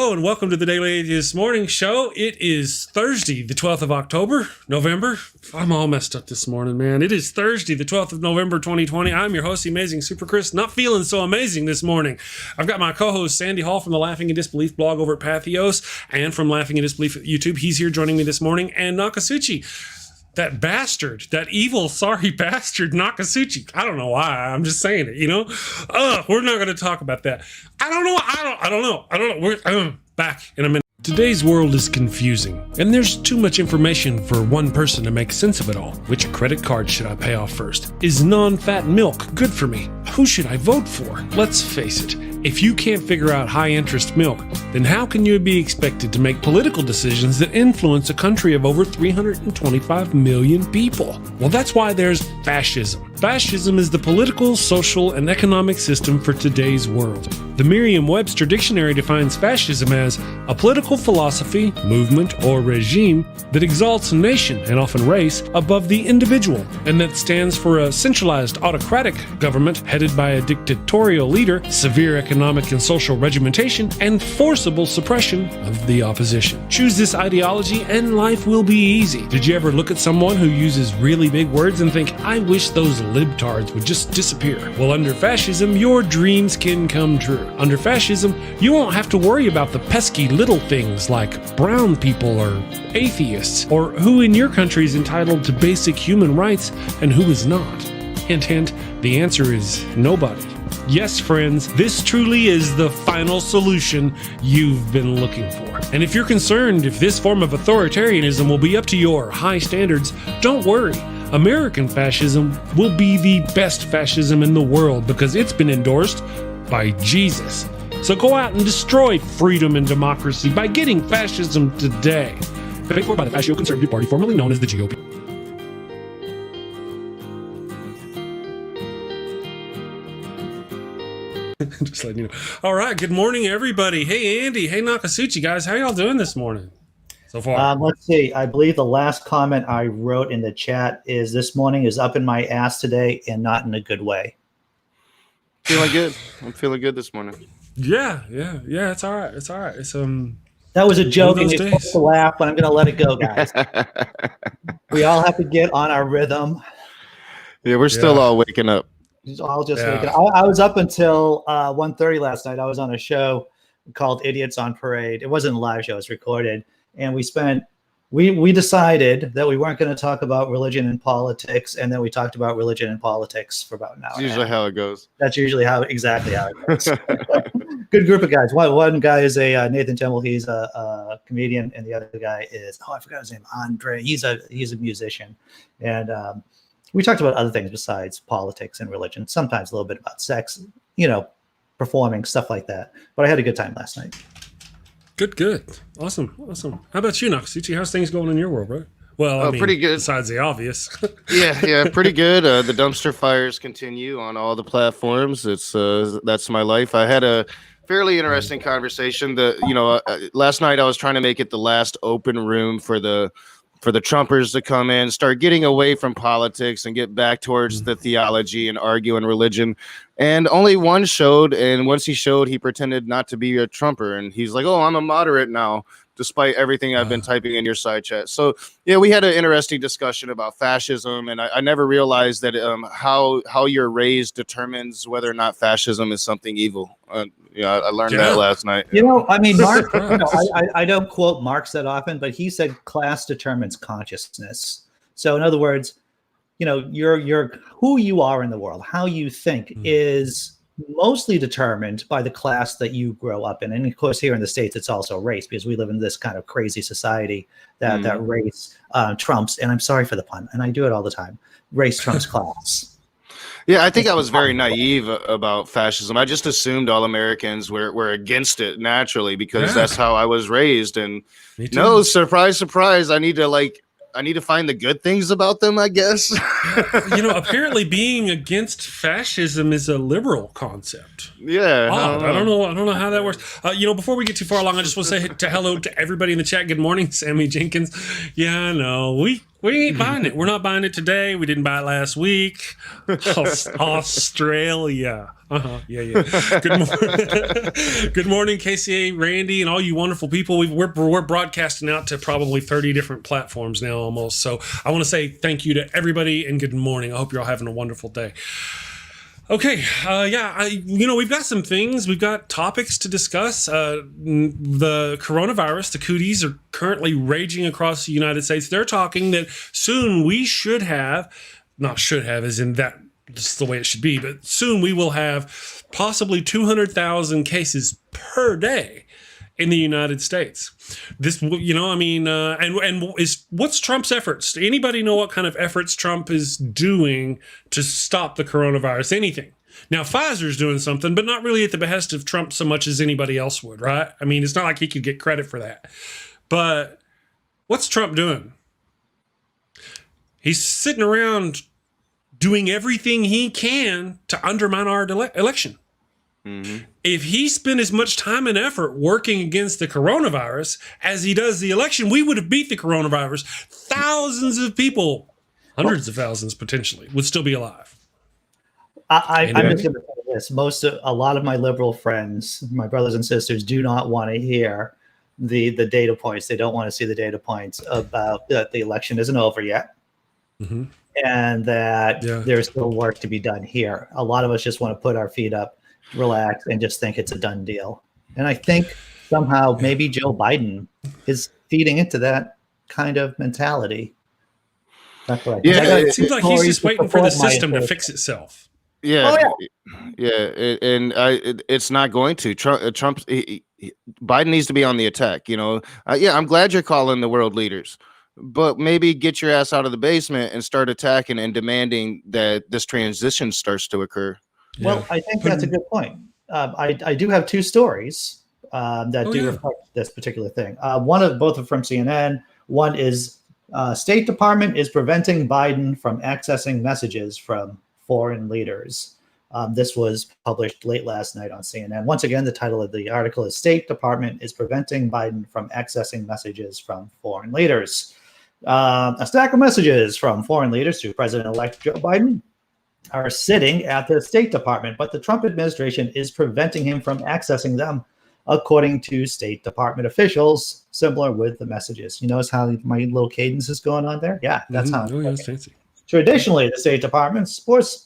Hello and welcome to the Daily Atheist Morning Show. It is Thursday, the 12th of October, November. I'm all messed up this morning, man. It is Thursday, the 12th of November, 2020. I'm your host, the amazing Super Chris. Not feeling so amazing this morning. I've got my co-host, Sandy Hall from the Laughing in Disbelief blog over at Pathos and from Laughing in Disbelief at YouTube. He's here joining me this morning. And Nokasuchi, that bastard, that evil, sorry bastard, Nokasuchi. I don't know why. I'm just saying it, you know? We're not going to talk about that. I don't know. We're back in a minute. Today's world is confusing, and there's too much information for one person to make sense of it all. Which credit card should I pay off first? Is non-fat milk good for me? Who should I vote for? Let's face it, if you can't figure out high-interest milk, then how can you be expected to make political decisions that influence a country of over 325 million people? Well, that's why there's fascism. Fascism is the political, social, and economic system for today's world. The Merriam-Webster dictionary defines fascism as a political philosophy, movement, or regime that exalts a nation, and often race, above the individual, and that stands for a centralized autocratic government headed by a dictatorial leader, severe economic and social regimentation, and forcible suppression of the opposition. Choose this ideology and life will be easy. Did you ever look at someone who uses really big words and think, I wish those libtards would just disappear? Well, under fascism, your dreams can come true. Under fascism, you won't have to worry about the pesky little things like brown people or atheists, or who in your country is entitled to basic human rights and who is not. Hint, hint, the answer is nobody. Yes, friends, this truly is the final solution you've been looking for. And if you're concerned if this form of authoritarianism will be up to your high standards, don't worry. American fascism will be the best fascism in the world because it's been endorsed by Jesus. So go out and destroy freedom and democracy by getting fascism today. Paid for by the Fascio Conservative Party, formerly known as the GOP. Just letting you know. All right, good morning, everybody. Hey, Andy. Hey, Nokasuchi, guys. How y'all doing this morning so far? Let's see. I believe the last comment I wrote in the chat is this morning is up in my ass today and not in a good way. Feeling good. I'm feeling good this morning. Yeah. It's all right. It's that was a joke, and you're supposed to laugh, but I'm going to let it go, guys. We all have to get on our rhythm. Yeah, we're still all waking up. Waking up. I was up until 1:30 last night. I was on a show called Idiots on Parade. It wasn't a live show; it was recorded, and we decided that we weren't going to talk about religion and politics, and then we talked about religion and politics for about an hour. That's usually how it goes. That's usually exactly how it goes. Good group of guys. One guy is a Nathan Temple. He's a comedian, and the other guy is I forgot his name. Andre. He's a musician, and we talked about other things besides politics and religion. Sometimes a little bit about sex, performing stuff like that. But I had a good time last night. Good. Awesome. How about you, Nokasuchi? How's things going in your world, bro? Well, I mean, pretty good. Besides the obvious. yeah, pretty good. The dumpster fires continue on all the platforms. It's that's my life. I had a fairly interesting conversation. Last night I was trying to make it the last open room for the Trumpers to come in, start getting away from politics and get back towards the theology and arguing religion. And only one showed, and once he showed, he pretended not to be a Trumper. And he's like, oh, I'm a moderate now, despite everything I've been typing in your side chat. So, yeah, we had an interesting discussion about fascism, and I never realized that how you're raised determines whether or not fascism is something evil. I learned that last night. Mark, I don't quote Marx that often, but he said class determines consciousness. So in other words, your who you are in the world, how you think is mostly determined by the class that you grow up in. And of course, here in the States, it's also race because we live in this kind of crazy society that race trumps. And I'm sorry for the pun, and I do it all the time. Race trumps class. Yeah, I think I was very naive about fascism. I just assumed all Americans were against it naturally because that's how I was raised. And no, surprise, I need to find the good things about them, I guess. Apparently being against fascism is a liberal concept. Yeah. I don't know how that works. Before we get too far along, I just want to say hello to everybody in the chat. Good morning, Sammy Jenkins. Yeah, I know. We We ain't buying it. We're not buying it today. We didn't buy it last week. Australia. Yeah. Good morning. Good morning, KCA, Randy, and all you wonderful people. We're broadcasting out to probably 30 different platforms now almost. So I want to say thank you to everybody and good morning. I hope you're all having a wonderful day. Okay, we've got some things. We've got topics to discuss. The coronavirus, the cooties, are currently raging across the United States. They're talking that soon we should have, not should have as in that this is the way it should be, but soon we will have possibly 200,000 cases per day in the United States. This, what's Trump's efforts? Do anybody know what kind of efforts Trump is doing to stop the coronavirus? Anything? Now, Pfizer's doing something, but not really at the behest of Trump so much as anybody else would, right? I mean, it's not like he could get credit for that. But what's Trump doing? He's sitting around doing everything he can to undermine our election. Mm-hmm. If he spent as much time and effort working against the coronavirus as he does the election, we would have beat the coronavirus. Thousands of people, hundreds of thousands potentially, would still be alive. I'm just going to say this. A lot of my liberal friends, my brothers and sisters, do not want to hear the data points. They don't want to see the data points about that the election isn't over yet. Mm-hmm. And that there's still work to be done here. A lot of us just want to put our feet up, relax, and just think it's a done deal. And I think somehow maybe Joe Biden is feeding into that kind of mentality. That's what I think. It seems like he's just waiting for the system to fix itself. It's not going to. Biden needs to be on the attack. I'm glad you're calling the world leaders, but maybe get your ass out of the basement and start attacking and demanding that this transition starts to occur. Well, I think that's a good point. I do have two stories that reflect this particular thing. Both are from CNN. One is State Department is preventing Biden from accessing messages from foreign leaders. This was published late last night on CNN. Once again, the title of the article is State Department is preventing Biden from accessing messages from foreign leaders. A stack of messages from foreign leaders to President-elect Joe Biden are sitting at the State Department, but the Trump administration is preventing him from accessing them, according to State Department officials, similar with the messages. You notice how my little cadence is going on there? Yeah, that's how it's fancy. Traditionally, the State Department supports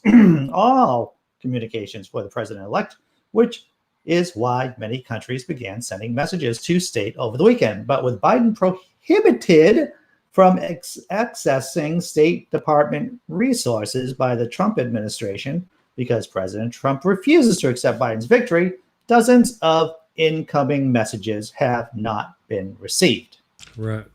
all communications for the president-elect, which is why many countries began sending messages to state over the weekend. But with Biden prohibited from accessing State Department resources by the Trump administration because President Trump refuses to accept Biden's victory, dozens of incoming messages have not been received. Right.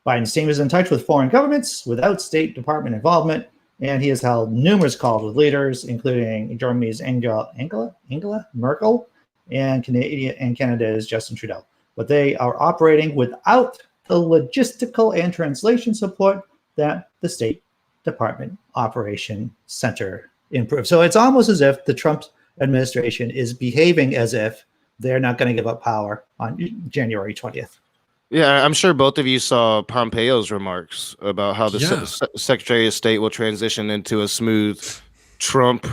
Biden's team is in touch with foreign governments without State Department involvement, and he has held numerous calls with leaders, including Germany's Angela Merkel and Canada's Justin Trudeau. But they are operating without the logistical and translation support that the State Department Operation Center improved. So it's almost as if the Trump administration is behaving as if they're not going to give up power on January 20th. Yeah, I'm sure both of you saw Pompeo's remarks about how the Secretary of State will transition into a smooth Trump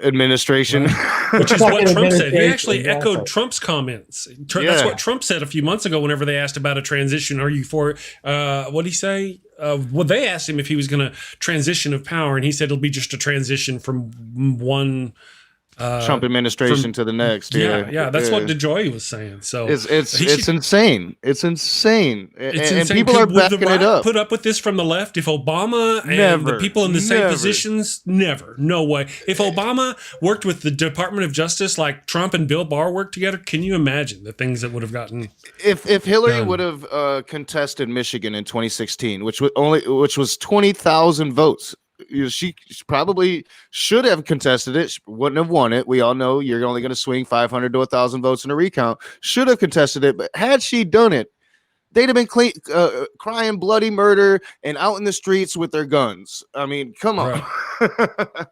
administration. Right. Which is what Trump said. He actually echoed Trump's comments. That's what Trump said a few months ago whenever they asked about a transition. Are you for, what did he say? They asked him if he was going to transition of power, and he said it'll be just a transition from one Trump administration to the next. That's what DeJoy was saying. So it's insane. It's insane. And people are backing it up. Put up with this from the left. If Obama and the people in the same positions, no way. If Obama worked with the Department of Justice like Trump and Bill Barr worked together, can you imagine the things that would have gotten? If Hillary would have contested Michigan in 2016, which was 20,000 votes. She probably should have contested it. She wouldn't have won it. We all know you're only going to swing 500 to 1,000 votes in a recount. Should have contested it, but had she done it, they'd have been crying bloody murder and out in the streets with their guns. I mean, come on. Right.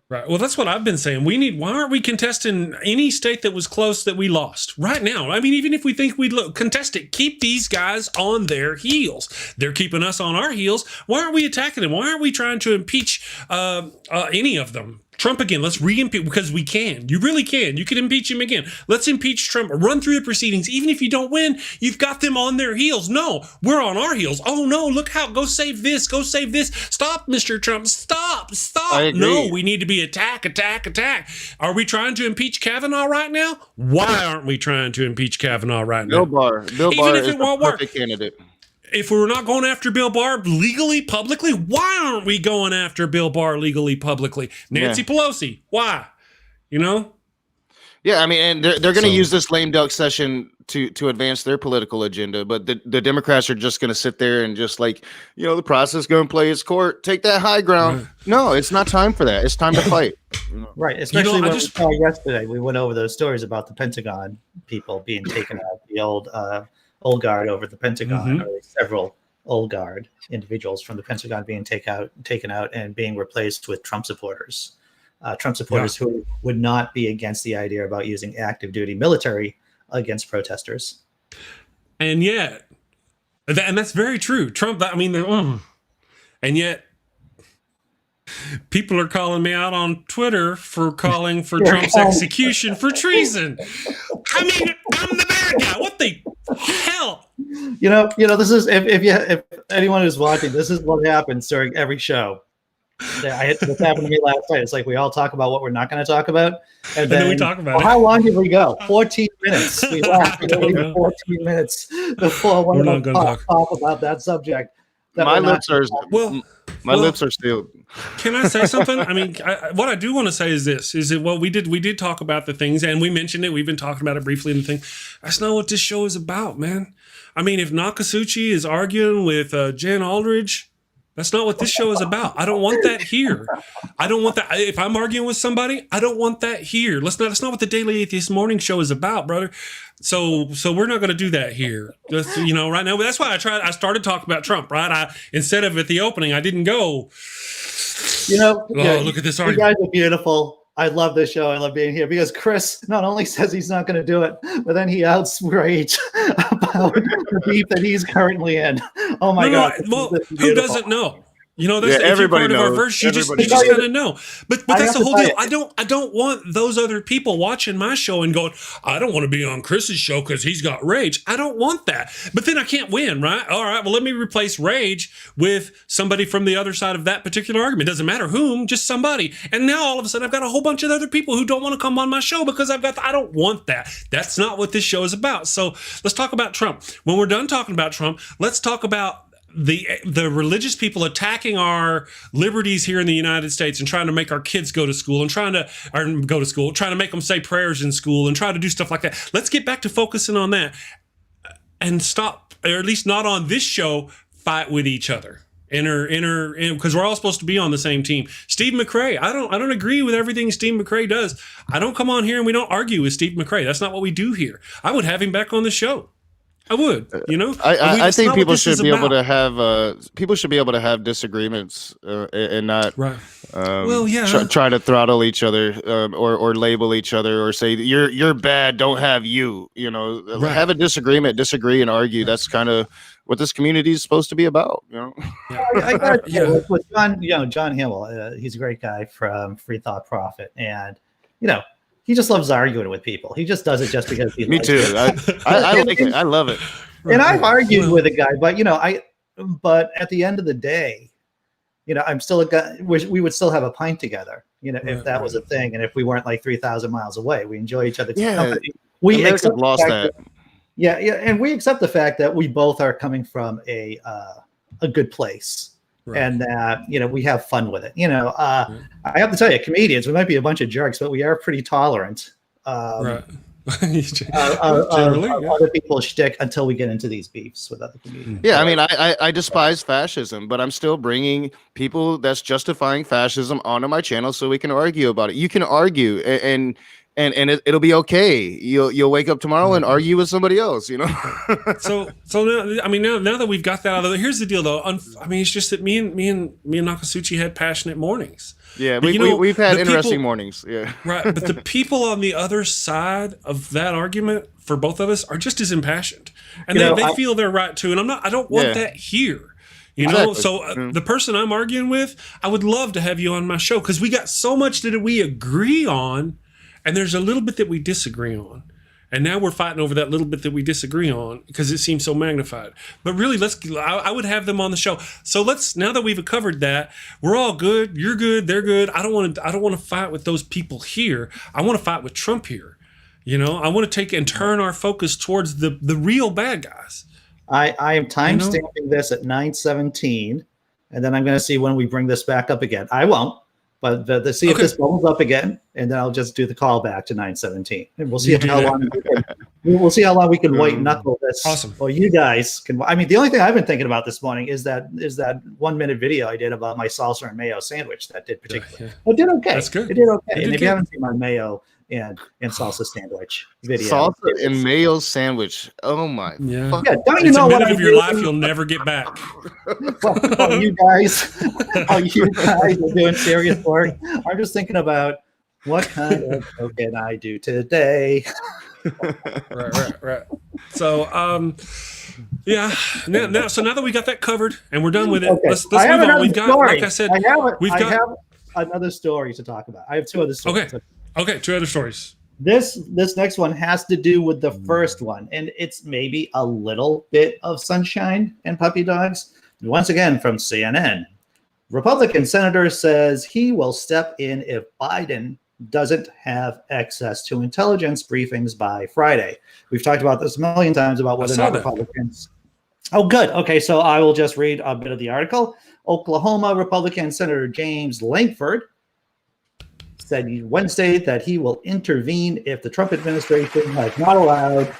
Right. Well, that's what I've been saying. Why aren't we contesting any state that was close that we lost right now? I mean, even if we think we'd contest it, keep these guys on their heels. They're keeping us on our heels. Why aren't we attacking them? Why aren't we trying to impeach any of them? Trump again. Let's re-impeach, because we can. You really can. You can impeach him again. Let's impeach Trump. Run through the proceedings. Even if you don't win, you've got them on their heels. No, we're on our heels. Oh no, look how, go save this. Go save this. Stop, Mr. Trump. Stop. No, we need to be attack. Are we trying to impeach Kavanaugh right now? Why aren't we trying to impeach Kavanaugh right now? Bill Barr is the perfect candidate. If we're not going after Bill Barr legally, publicly, why aren't we going after Bill Barr legally, publicly? Nancy Pelosi, why? You know? Yeah, I mean, and they're going to use this lame duck session to advance their political agenda, but the Democrats are just going to sit there and just like, the process going to play its court, take that high ground. Right. No, it's not time for that. It's time to fight. Right, especially when we saw yesterday, we went over those stories about the Pentagon people being taken out, the old guard over the Pentagon, or several old guard individuals from the Pentagon being taken out and being replaced with Trump supporters. Who would not be against the idea about using active duty military against protesters. And yet, and that's very true. Trump, and yet people are calling me out on Twitter for calling for Trump's execution for treason. I mean, I'm the bad guy. What the hell? This is if anyone who's watching, this is what happens during every show. This happened to me last night. It's like we all talk about what we're not going to talk about, and then we talk about it. How long did we go? 14 minutes. We laughed 14 minutes before one of them talk about that subject. My lips are sealed. Can I say something? I mean, what I do want to say is this: is that we did talk about the things, and we mentioned it. We've been talking about it briefly in the thing. That's not what this show is about, man. I mean, if Nokasuchi is arguing with Jan Aldridge, that's not what this show is about. I don't want that here. I don't want that. If I'm arguing with somebody, I don't want that here. That's not what the Daily Atheist Morning Show is about, brother. So we're not going to do that here. Just, right now. That's why I started talking about Trump, right? Instead of at the opening, I didn't go. Look at this argument. You guys are beautiful. I love this show. I love being here because Chris not only says he's not going to do it, but then he outs Rage about the beef that he's currently in. Oh my God! Well, who doesn't know? That's everybody part knows. Of our verse. You just kind of know. But that's the whole deal. I don't want those other people watching my show and going, I don't want to be on Chris's show because he's got Rage. I don't want that. But then I can't win, right? All right, well, let me replace Rage with somebody from the other side of that particular argument. Doesn't matter whom, just somebody. And now all of a sudden I've got a whole bunch of other people who don't want to come on my show because I don't want that. That's not what this show is about. So let's talk about Trump. When we're done talking about Trump, let's talk about the religious people attacking our liberties here in the United States and trying to make our kids go to school and trying to make them say prayers in school and try to do stuff like that. Let's get back to focusing on that and stop, or at least not on this show, fight with each other. Because we're all supposed to be on the same team. Steve McRae, I don't agree with everything Steve McRae does. I don't come on here and we don't argue with Steve McRae. That's not what we do here. I would have him back on the show. I would, I think people should be able to have disagreements and not try to throttle each other or label each other or say you're bad, don't have you. Have a disagreement, disagree, and argue. That's kind of what this community is supposed to be about. I got with John Hamill. He's a great guy from Free Thought Profit, and he just loves arguing with people. He just does it just because he likes it. I like it. I love it. And I've argued with a guy, but at the end of the day, I'm still a guy. We would still have a pint together, if that was a thing, and if we weren't like 3,000 miles away, we enjoy each other's company. We accept lost that. And we accept the fact that we both are coming from a good place. Right. And that we have fun with it. I have to tell you, comedians, we might be a bunch of jerks, but we are pretty tolerant of other people's shtick until we get into these beefs with other comedians. Yeah, I mean, I despise fascism, but I'm still bringing people that's justifying fascism onto my channel so we can argue about it. You can argue, and it'll be okay. You'll wake up tomorrow and argue with somebody else, you know. so now, I mean, now that we've got that out of the way, here's the deal, though. I mean, it's just that me and Nokasuchi had passionate mornings. Yeah, we've had interesting mornings. Yeah, right. But the people on the other side of that argument for both of us are just as impassioned, and they feel they're right too. And I don't want that here. You know, exactly. So the person I'm arguing with, I would love to have you on my show because we got so much that we agree on. And there's a little bit that we disagree on. And now we're fighting over that little bit that we disagree on because it seems so magnified. But really, I would have them on the show. So now that we've covered that, we're all good. You're good. They're good. I don't want to fight with those people here. I want to fight with Trump here. You know, I want to take and turn our focus towards the real bad guys. I am time stamping this at 9:17, and then I'm going to see when we bring this back up again. I won't. But see if this bubbles up again, and then I'll just do the call back to 9:17, and we'll see how long we can white knuckle this. Awesome. Or you guys can. I mean, the only thing I've been thinking about this morning is that 1 minute video I did about my salsa and mayo sandwich that did particularly. Yeah. It did okay. That's good. It did okay. And if you haven't seen my mayo and salsa sandwich video, salsa and mayo sandwich. Oh my! Yeah. Don't you know what of your life you'll never get back. While you guys are doing serious work, I'm just thinking about what kind of what can I do today. Right. So, So now that we got that covered and we're done with it, let's move on. We've got, like I said, I have another story to talk about. I have two other stories. Okay, two other stories. This next one has to do with the first one, and it's maybe a little bit of sunshine and puppy dogs. Once again, from CNN. Republican senator says he will step in if Biden doesn't have access to intelligence briefings by Friday. We've talked about this a million times about whether or not Republicans. Oh, good. Okay, so I will just read a bit of the article. Oklahoma Republican Senator James Lankford said Wednesday that he will intervene if the Trump administration has not allowed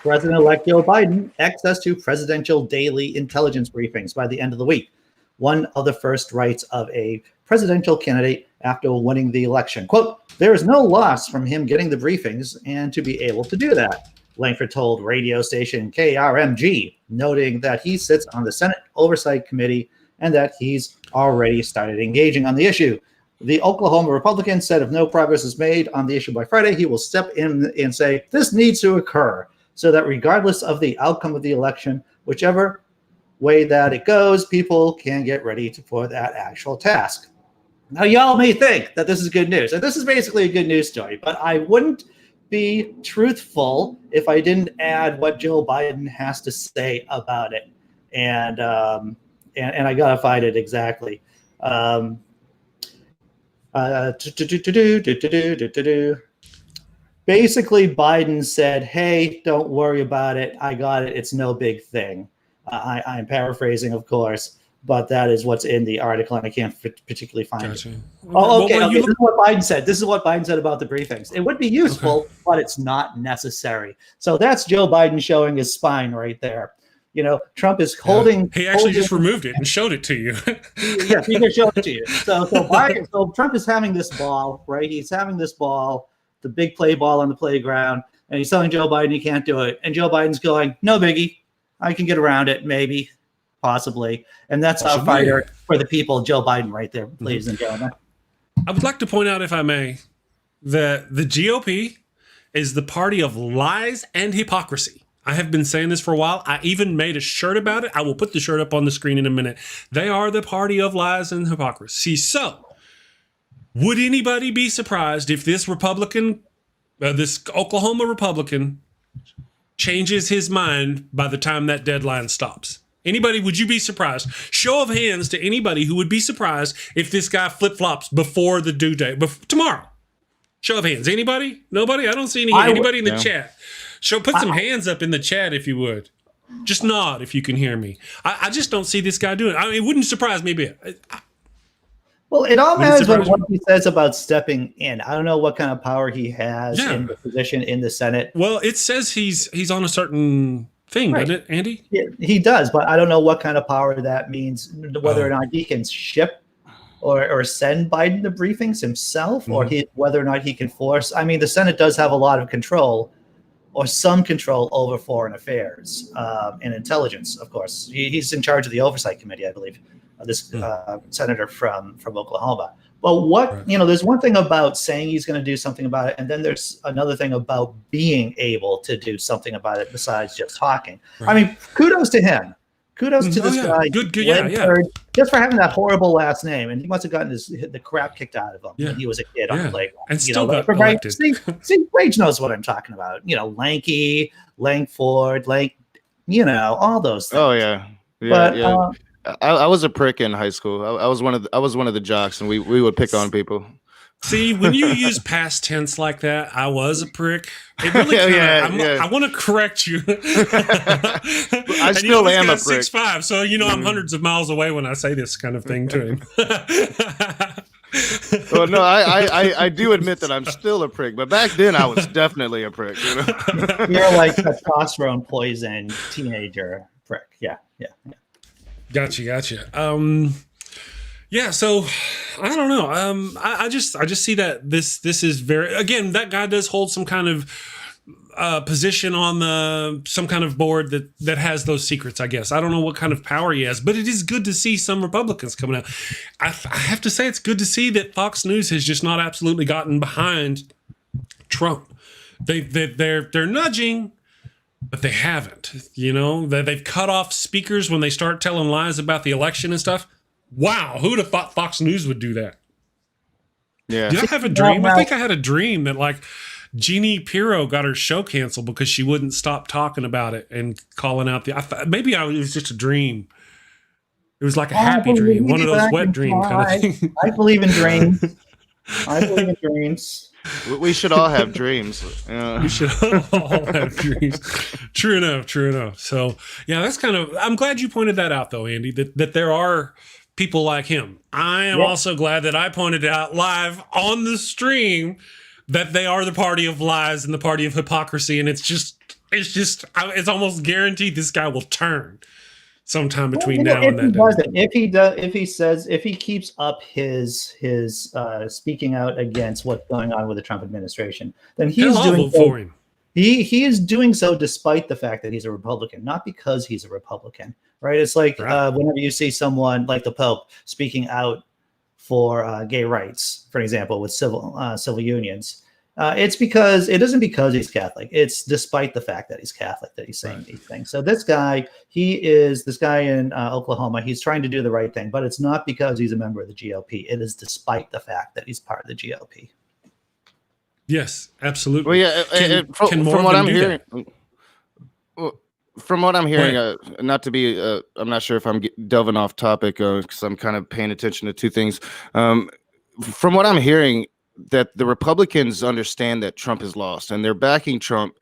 President-elect Joe Biden access to presidential daily intelligence briefings by the end of the week, one of the first rights of a presidential candidate after winning the election. Quote, there is no loss from him getting the briefings and to be able to do that, Lankford told radio station KRMG, noting that he sits on the Senate Oversight Committee and that he's already started engaging on the issue. The Oklahoma Republican said if no progress is made on the issue by Friday, he will step in and say this needs to occur so that regardless of the outcome of the election, whichever way that it goes, people can get ready for that actual task. Now, y'all may think that this is good news, and this is basically a good news story, but I wouldn't be truthful if I didn't add what Joe Biden has to say about it. And I gotta find it exactly. Basically, Biden said, hey, don't worry about it. I got it. It's no big thing. I'm paraphrasing, of course, but that is what's in the article, and I can't particularly find it. Oh, okay. This is what Biden said. This is what Biden said about the briefings. It would be useful, but it's not necessary. So that's Joe Biden showing his spine right there. You know, Trump is holding. He actually just removed it and showed it to you. Yes, he can show it to you. So Trump is having this ball, right? He's having this ball, the big play ball on the playground, and he's telling Joe Biden he can't do it. And Joe Biden's going, no biggie. I can get around it, maybe, possibly. And that's our fighter for the people, Joe Biden right there, ladies and gentlemen. I would like to point out, if I may, that the GOP is the party of lies and hypocrisy. I have been saying this for a while. I even made a shirt about it. I will put the shirt up on the screen in a minute. They are the party of lies and hypocrisy. So, would anybody be surprised if this Republican, this Oklahoma Republican, changes his mind by the time that deadline stops? Anybody, would you be surprised? Show of hands to anybody who would be surprised if this guy flip-flops before the due date, tomorrow. Show of hands. Anybody? Nobody? I don't see anybody in the chat. Put some hands up in the chat if you would. Just nod if you can hear me. I just don't see this guy doing it. I mean, it wouldn't surprise me a bit. Well, it all matters on what he says about stepping in. I don't know what kind of power he has in the position in the Senate. Well, it says he's on a certain thing, doesn't it, Andy? Yeah, he does, but I don't know what kind of power that means, whether or not he can ship or send Biden the briefings himself, or whether or not he can force. I mean, the Senate does have a lot of control, or some control over foreign affairs and intelligence. Of course, he's in charge of the oversight committee, I believe. This senator from Oklahoma. But there's one thing about saying he's going to do something about it, and then there's another thing about being able to do something about it besides just talking. Right. I mean, kudos to him. Kudos to this guy. Good, just for having that horrible last name, and he must have gotten the crap kicked out of him when he was a kid on the playground. And still got elected. See, Rage knows what I'm talking about. Lanky, Langford, all those things. Oh yeah. But, I was a prick in high school. I was one of the jocks, and we would pick on people. See, when you use past tense like that, I was a prick. It really I want to correct you. I still am a prick. 6'5", so I'm hundreds of miles away when I say this kind of thing to him. Well, no, I do admit that I'm still a prick, but back then I was definitely a prick. You're like a testosterone poison teenager prick. Yeah. Gotcha. Yeah, so I don't know. I just see that this is very, again, that guy does hold some kind of position on some kind of board that has those secrets, I guess. I don't know what kind of power he has, but it is good to see some Republicans coming out. I have to say it's good to see that Fox News has just not absolutely gotten behind Trump. They're nudging, but they haven't. They've cut off speakers when they start telling lies about the election and stuff. Wow, who'd have thought Fox News would do that? Yeah. Did I have a dream? I think I had a dream that Jeannie Pirro got her show canceled because she wouldn't stop talking about it and calling out maybe it was just a dream. It was like a happy dream, one of those wet dream kind of thing. I believe in dreams. We should all have dreams. We should all have dreams. True enough. So, yeah, that's I'm glad you pointed that out, though, Andy, that there are people like him. I am also glad that I pointed out live on the stream that they are the party of lies and the party of hypocrisy. And it's almost guaranteed this guy will turn sometime between now and then. If he keeps up his speaking out against what's going on with the Trump administration, then he's doing for him. He is doing so despite the fact that he's a Republican, not because he's a Republican, right? It's like whenever you see someone like the Pope speaking out for gay rights, for example, with civil unions. It isn't because he's Catholic. It's despite the fact that he's Catholic that he's saying these things. So this guy in Oklahoma, he's trying to do the right thing, but it's not because he's a member of the GOP. It is despite the fact that he's part of the GOP. Yes, absolutely. Well, yeah, from what I'm hearing, not to be, I'm not sure if I'm delving off topic because I'm kind of paying attention to two things. From what I'm hearing, that the Republicans understand that Trump has lost and they're backing Trump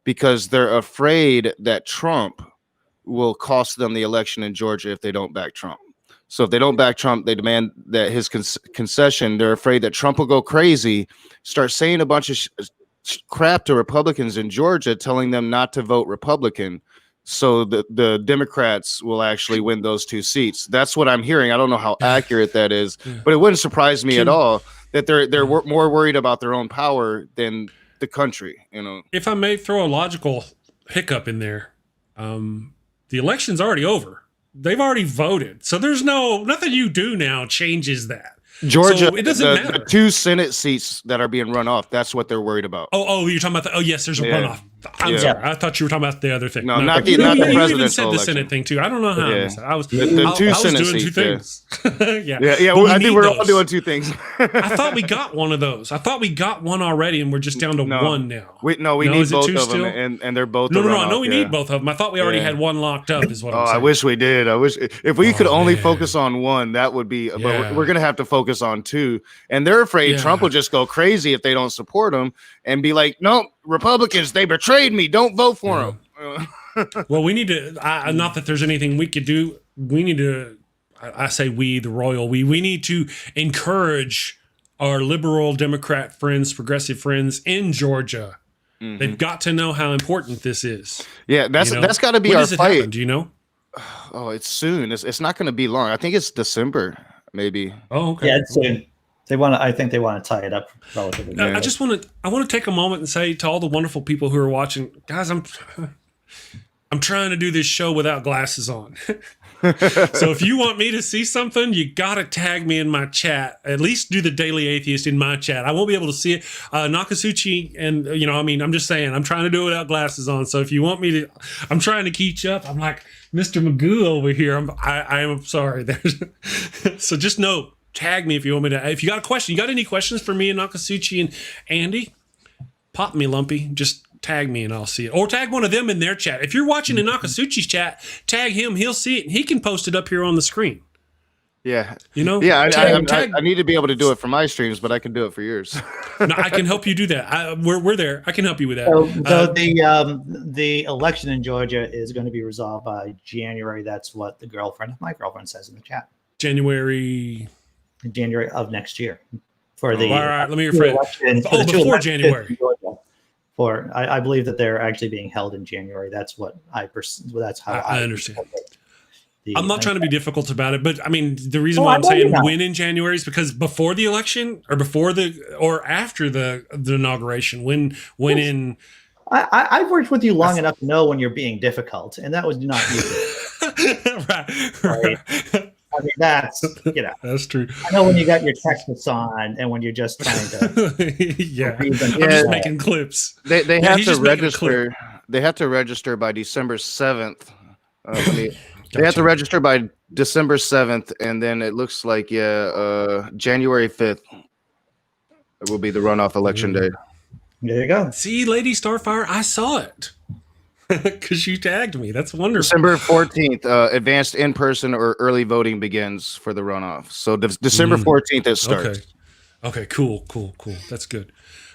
because they're afraid that Trump will cost them the election in Georgia if they don't back Trump. So if they don't back Trump, they demand that his concession. They're afraid that Trump will go crazy, start saying a bunch of crap to Republicans in Georgia, telling them not to vote Republican. So the Democrats will actually win those two seats. That's what I'm hearing. I don't know how accurate that is, but it wouldn't surprise me at all that they're more worried about their own power than the country. If I may throw a logical hiccup in there, the election's already over. They've already voted, so there's nothing you do now changes that. Georgia, so it doesn't matter. The two Senate seats that are being run off, that's what they're worried about. Oh, you're talking about yes, there's a runoff. I'm sorry. I thought you were talking about the other thing. No, not the presidential election. You even said the Senate thing too. I don't know how I was the two Senate doing seats, two things. Yeah. I think we're all doing two things. I thought we got one of those. I thought we got one already, and we're just down to one now. We need both of them, and they're both. No. I know we need both of them. I thought we already had one locked up. Is what I'm saying. I wish we did. I wish if we could only focus on one, that would be. But we're gonna have to focus on two, and they're afraid Trump will just go crazy if they don't support him and be like, no, Republicans, they betrayed me. Don't vote for him. Well, we need to, not that there's anything we could do. We need to, I say we, the royal we need to encourage our liberal Democrat friends, progressive friends in Georgia. Mm-hmm. They've got to know how important this is. Yeah, that's got to be our fight. Do you know? Oh, it's soon. It's not going to be long. I think it's December. maybe. Oh, okay. Yeah, it's soon. I think they want to tie it up relatively. I just want to take a moment and say to all the wonderful people who are watching, guys, I'm trying to do this show without glasses on. So if you want me to see something, you got to tag me in my chat. At least do the Daily Atheist in my chat. I won't be able to see it. Nokasuchi, and I'm just saying, I'm trying to do it without glasses on. So if you want me to, I'm trying to keep up. I'm like Mr. Magoo over here. I am sorry. So just know, tag me if you want me to. If you got a question, you got any questions for me and Nokasuchi and Andy, pop me, Lumpy. Just tag me and I'll see it. Or tag one of them in their chat. If you're watching in Nokasuchi's chat, tag him. He'll see it and he can post it up here on the screen. Yeah. Yeah, I need to be able to do it for my streams, but I can do it for yours. No, I can help you do that. We're there. I can help you with that. So the election in Georgia is going to be resolved by January. That's what the girlfriend of my girlfriend says in the chat. January of next year. For the all right, let me rephrase. Before January. I believe that they're actually being held in January. That's what that's how I understand. I'm not trying to be difficult about it, but I mean, the reason why I'm saying when in January is because before the election or after the inauguration, when in. I've worked with you long enough to know when you're being difficult, and that was not you. right. I mean, that's that's true. I know when you got your Texas on, and when you're just trying to. I'm just making clips. They have to register. They have to register by December 7th. They have to register by December 7th, and then it looks like January 5th will be the runoff election day. There you go. See, Lady Starfire, I saw it. Because you tagged me. That's wonderful. December 14th, advanced in-person or early voting begins for the runoff. So December 14th it starts. Okay, cool. That's good.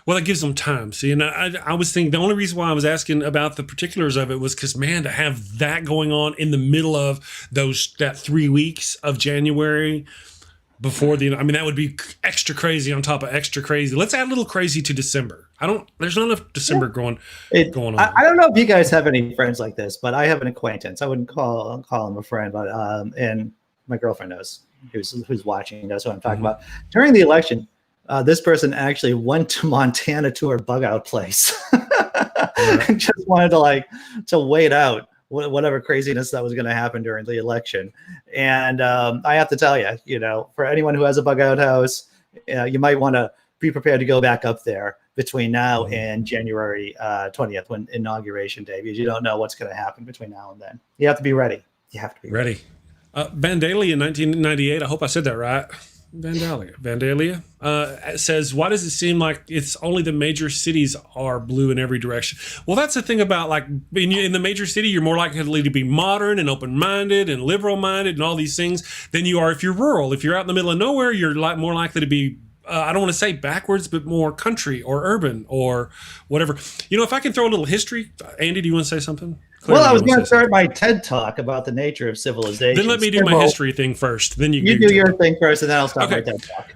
Well, that gives them time. See, and I was thinking the only reason why I was asking about the particulars of it was because, man, to have that going on in the middle of that 3 weeks of January before that would be extra crazy on top of extra crazy. Let's add a little crazy to December. There's not enough December going on. I don't know if you guys have any friends like this, but I have an acquaintance. I wouldn't call him a friend, but and my girlfriend knows who's watching, knows what I'm talking about. During the election, this person actually went to Montana to her bug out place and just wanted to wait out whatever craziness that was going to happen during the election. And I have to tell you, for anyone who has a bug out house, you might want to be prepared to go back up there between now and January 20th, when inauguration day, because you don't know what's going to happen between now and then. You have to be ready. You have to be ready. Vandalia in 1998, I hope I said that right. Vandalia says, why does it seem like it's only the major cities are blue in every direction? Well, that's the thing about in the major city, you're more likely to be modern and open-minded and liberal-minded and all these things than you are if you're rural. If you're out in the middle of nowhere, you're more likely to be I don't want to say backwards, but more country or urban or whatever. If I can throw a little history, Andy, do you want to say something? Clearly, I was going to start my TED talk about the nature of civilization. Then let me do my history thing first. Then you do your thing first, and then I'll start my TED talk.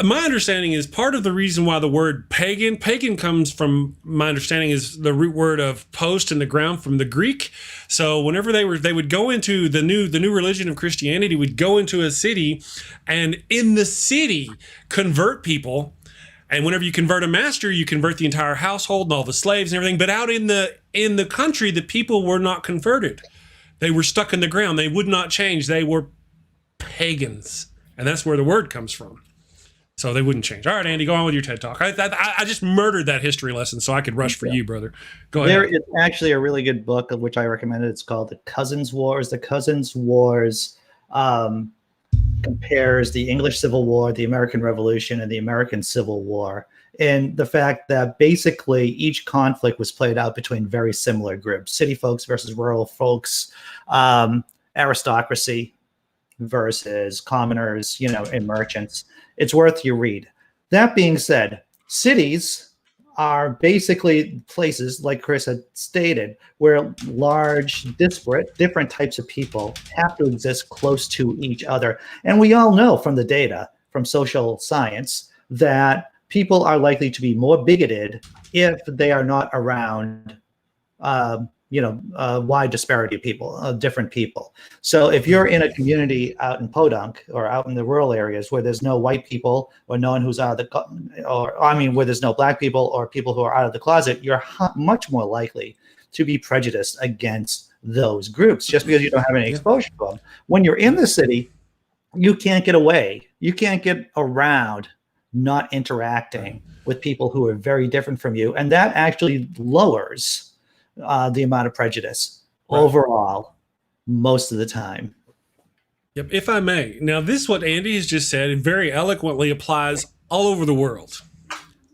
My understanding is part of the reason why the word pagan comes from, my understanding is the root word of post in the ground from the Greek. So whenever they would go into the new religion of Christianity, would go into a city and in the city convert people. And whenever you convert a master, you convert the entire household and all the slaves and everything. But out in the country, the people were not converted. They were stuck in the ground. They would not change. They were pagans. And that's where the word comes from. So they wouldn't change. All right, Andy, go on with your TED Talk. I just murdered that history lesson so I could rush for you, brother. Go ahead. There is actually a really good book of which I recommended. It's called The Cousins Wars. The Cousins Wars compares the English Civil War, the American Revolution, and the American Civil War. And the fact that basically each conflict was played out between very similar groups, city folks versus rural folks, aristocracy versus commoners, and merchants. It's worth your read. That being said, cities are basically places, like Chris had stated, where large, different types of people have to exist close to each other. And we all know from the data, from social science, that people are likely to be more bigoted if they are not around wide disparity of people, different people. So if you're in a community out in Podunk or out in the rural areas where there's no white people or no one who's out of where there's no black people or people who are out of the closet, you're much more likely to be prejudiced against those groups just because you don't have any exposure to them. When you're in the city, you can't get away. You can't get around not interacting with people who are very different from you. And that actually lowers the amount of prejudice overall most of the time. Yep, if I may. Now, this what Andy has just said and very eloquently applies all over the world.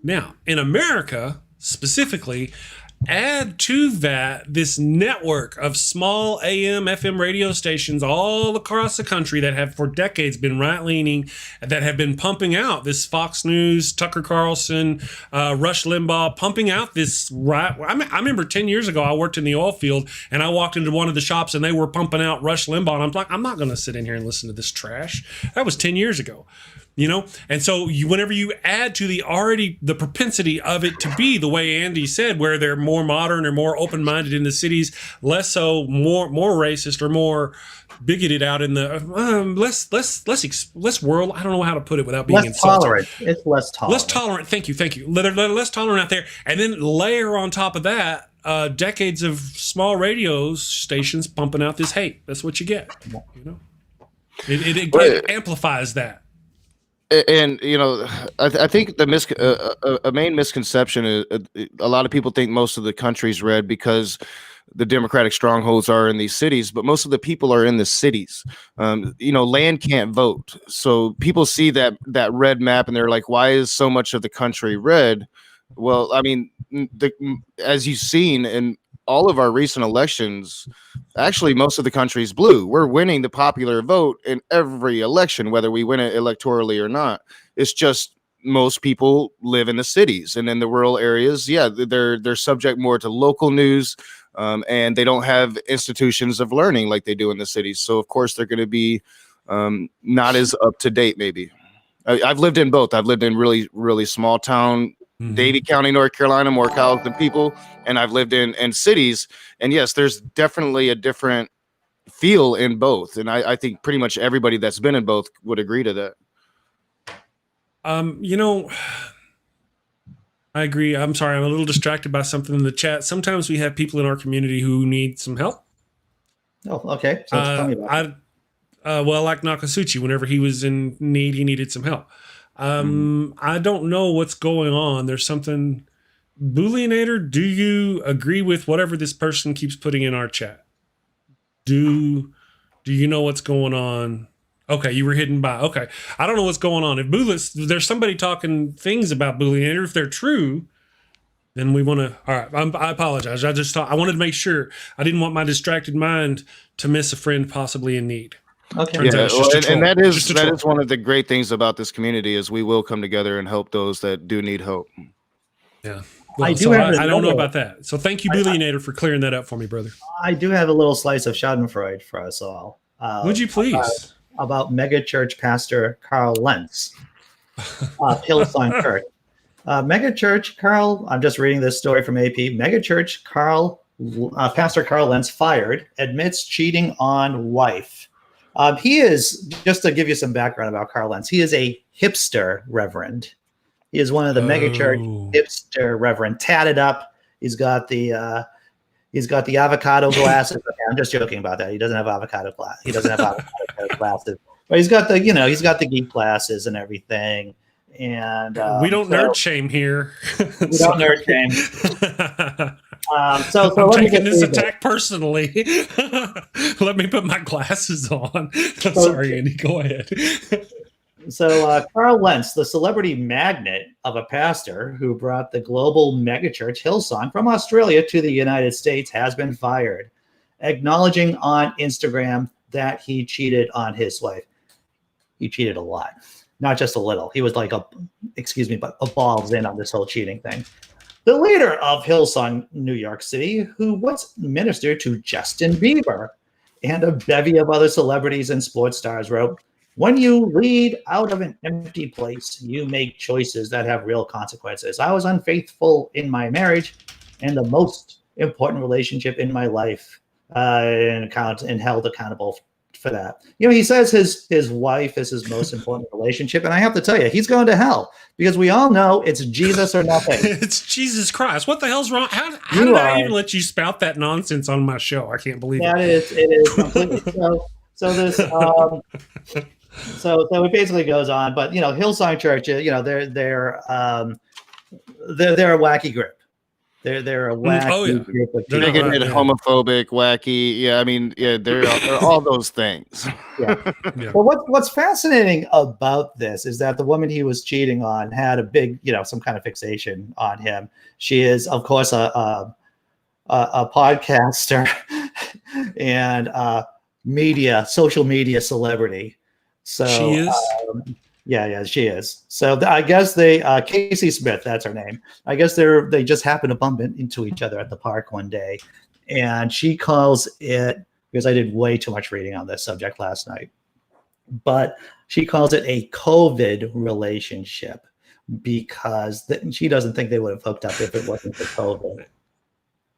Now, in America specifically, add to that this network of small AM, FM radio stations all across the country that have for decades been right-leaning, that have been pumping out this Fox News, Tucker Carlson, Rush Limbaugh, pumping out this right. I remember 10 years ago, I worked in the oil field and I walked into one of the shops and they were pumping out Rush Limbaugh. And I'm like, I'm not going to sit in here and listen to this trash. That was 10 years ago. And so whenever you add to the propensity of it to be the way Andy said, where they're more modern or more open-minded in the cities, less so, more racist or more bigoted out in the less world. I don't know how to put it without being insulting. Tolerant. It's less tolerant. Less tolerant. Thank you. They're less tolerant out there, and then layer on top of that decades of small radio stations pumping out this hate. That's what you get. It amplifies that. And I think a main misconception is a lot of people think most of the country's red because the Democratic strongholds are in these cities, but most of the people are in the cities. Land can't vote, so people see that red map and they're like, "Why is so much of the country red?" Well, I mean, as you've seen in all of our recent elections, actually most of the country's blue. We're winning the popular vote in every election, whether we win it electorally or not. It's just most people live in the cities, and in the rural areas, they're subject more to local news, and they don't have institutions of learning like they do in the cities. So of course they're going to be not as up to date. Maybe I've lived in both. I've lived in really, really small town. Davie County, North Carolina, more cows than people, and I've lived in cities, and yes, there's definitely a different feel in both, and I think pretty much everybody that's been in both would agree to that. I agree. I'm sorry, I'm a little distracted by something in the chat. Sometimes we have people in our community who need some help. Oh, okay. So tell me about it. Like Nokasuchi, whenever he was in need, he needed some help. I don't know what's going on. There's something. Booleanator, do you agree with whatever this person keeps putting in our chat? Do you know what's going on? Okay, you were hidden by. Okay, I don't know what's going on. If there's somebody talking things about Booleanator, if they're true, then we want to. All right, I apologize. I wanted to make sure. I didn't want my distracted mind to miss a friend possibly in need. Okay. And that is one of the great things about this community is we will come together and help those that do need help. Yeah. Well, I don't know about that. So thank you, Billionator, for clearing that up for me, brother. I do have a little slice of Schadenfreude for us all. Would you please? About megachurch pastor Carl Lentz, Hillsong Church. Megachurch Carl, I'm just reading this story from AP. Megachurch Pastor Carl Lentz fired, admits cheating on wife. He is, just to give you some background about Carl Lentz, he is a hipster reverend. He is one of the megachurch hipster reverend, tatted up. He's got the avocado glasses. I'm just joking about that. He doesn't have avocado glasses. He doesn't have avocado glasses, but he's got the geek glasses and everything. And we don't nerd shame here. We don't nerd shame. So I'm taking this attack personally. Let me put my glasses on. Sorry, Andy. Go ahead. So Carl Lentz, the celebrity magnate of a pastor who brought the global megachurch Hillsong from Australia to the United States, has been fired, acknowledging on Instagram that he cheated on his wife. He cheated a lot, not just a little. He was like a balls in on this whole cheating thing. The leader of Hillsong New York City, who once ministered to Justin Bieber and a bevy of other celebrities and sports stars, wrote, "When you lead out of an empty place, you make choices that have real consequences. I was unfaithful in my marriage, and the most important relationship in my life, and held accountable for that. You know, he says his wife is his most important relationship, and I have to tell you, he's going to hell because we all know it's Jesus or nothing. It's Jesus Christ. What the hell's wrong? How did I even let you spout that nonsense on my show? I can't believe it. It is completely so this so it basically goes on, but you know, Hillsong Church, you know, they're a wacky group. They're a wacky group of people. Bigoted, homophobic, wacky. Yeah, I mean, yeah, they're all those things. Yeah. But what's fascinating about this is that the woman he was cheating on had a big, you know, some kind of fixation on him. She is, of course, a podcaster and social media celebrity. So she is. Yeah, she is. So I guess Casey Smith, that's her name. I guess they just happened to bump into each other at the park one day, and she calls it, because I did way too much reading on this subject last night, but she calls it a COVID relationship because she doesn't think they would have hooked up if it wasn't for COVID.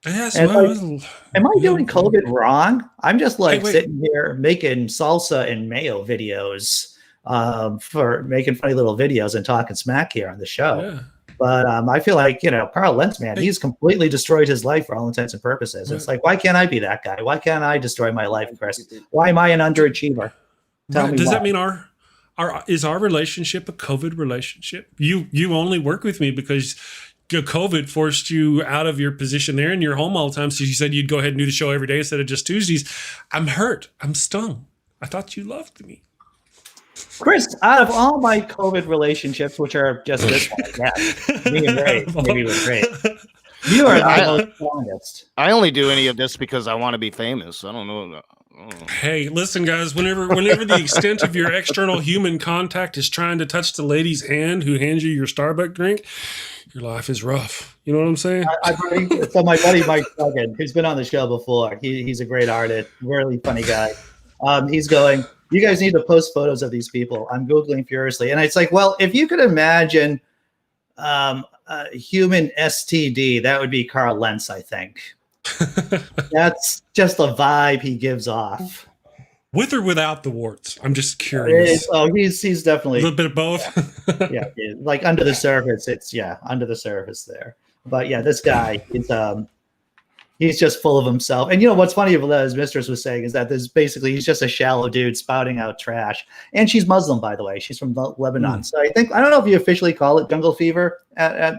Yes, am I doing COVID wrong? I'm just sitting here making salsa and mayo videos. For making funny little videos and talking smack here on the show. Yeah. But I feel like, you know, Carl Lentz, man, he's completely destroyed his life for all intents and purposes. It's like, why can't I be that guy? Why can't I destroy my life, Chris? Why am I an underachiever? Tell me. Does that mean is our relationship a COVID relationship? You only work with me because COVID forced you out of your position there and you're home all the time. So you said you'd go ahead and do the show every day instead of just Tuesdays. I'm hurt. I'm stung. I thought you loved me. Chris, out of all my COVID relationships, which are just this one, yeah, me and Ray, maybe with Ray, you are the most longest. I only do any of this because I want to be famous. I don't know. Hey, listen, guys. Whenever the extent of your external human contact is trying to touch the lady's hand who hands you your Starbucks drink, your life is rough. You know what I'm saying? So my buddy Mike Duggan, who's been on the show before, he's a great artist, really funny guy. He's going, you guys need to post photos of these people. I'm Googling furiously. And it's like, well, if you could imagine a human STD, that would be Carl Lentz, I think. That's just the vibe he gives off. With or without the warts? I'm just curious. He's definitely a little bit of both. yeah, like under the surface, under the surface there. But yeah, this guy is he's just full of himself. And you know what's funny about his mistress was saying is that he's just a shallow dude spouting out trash. And she's Muslim, by the way. She's from Lebanon. So I don't know if you officially call it jungle fever at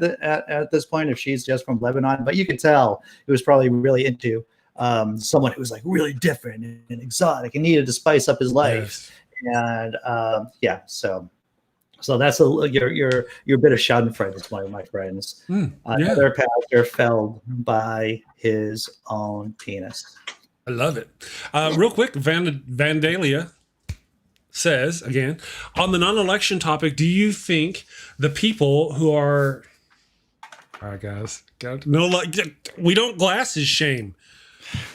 this point, if she's just from Lebanon, but you could tell it was probably really into someone who was like really different and exotic and needed to spice up his life. Yes. And so that's your bit of Schadenfreude is one of my friends. Another pastor felled by his own penis. I love it. Real quick, Vandalia says again on the non-election topic. Do you think the people who are all right, guys? We don't glasses shame.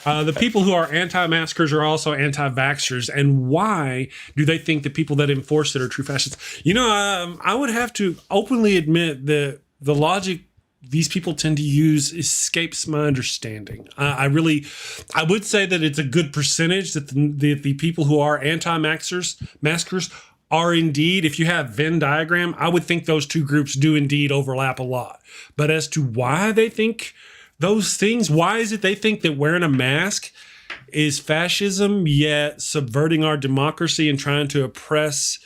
The people who are anti-maskers are also anti-vaxxers, and why do they think the people that enforce it are true fascists? You know, I would have to openly admit that the logic these people tend to use escapes my understanding. I would say that it's a good percentage that the people who are anti-maskers are indeed, if you have Venn diagram, I would think those two groups do indeed overlap a lot. But as to why they think those things, why is it they think that wearing a mask is fascism, yet subverting our democracy and trying to oppress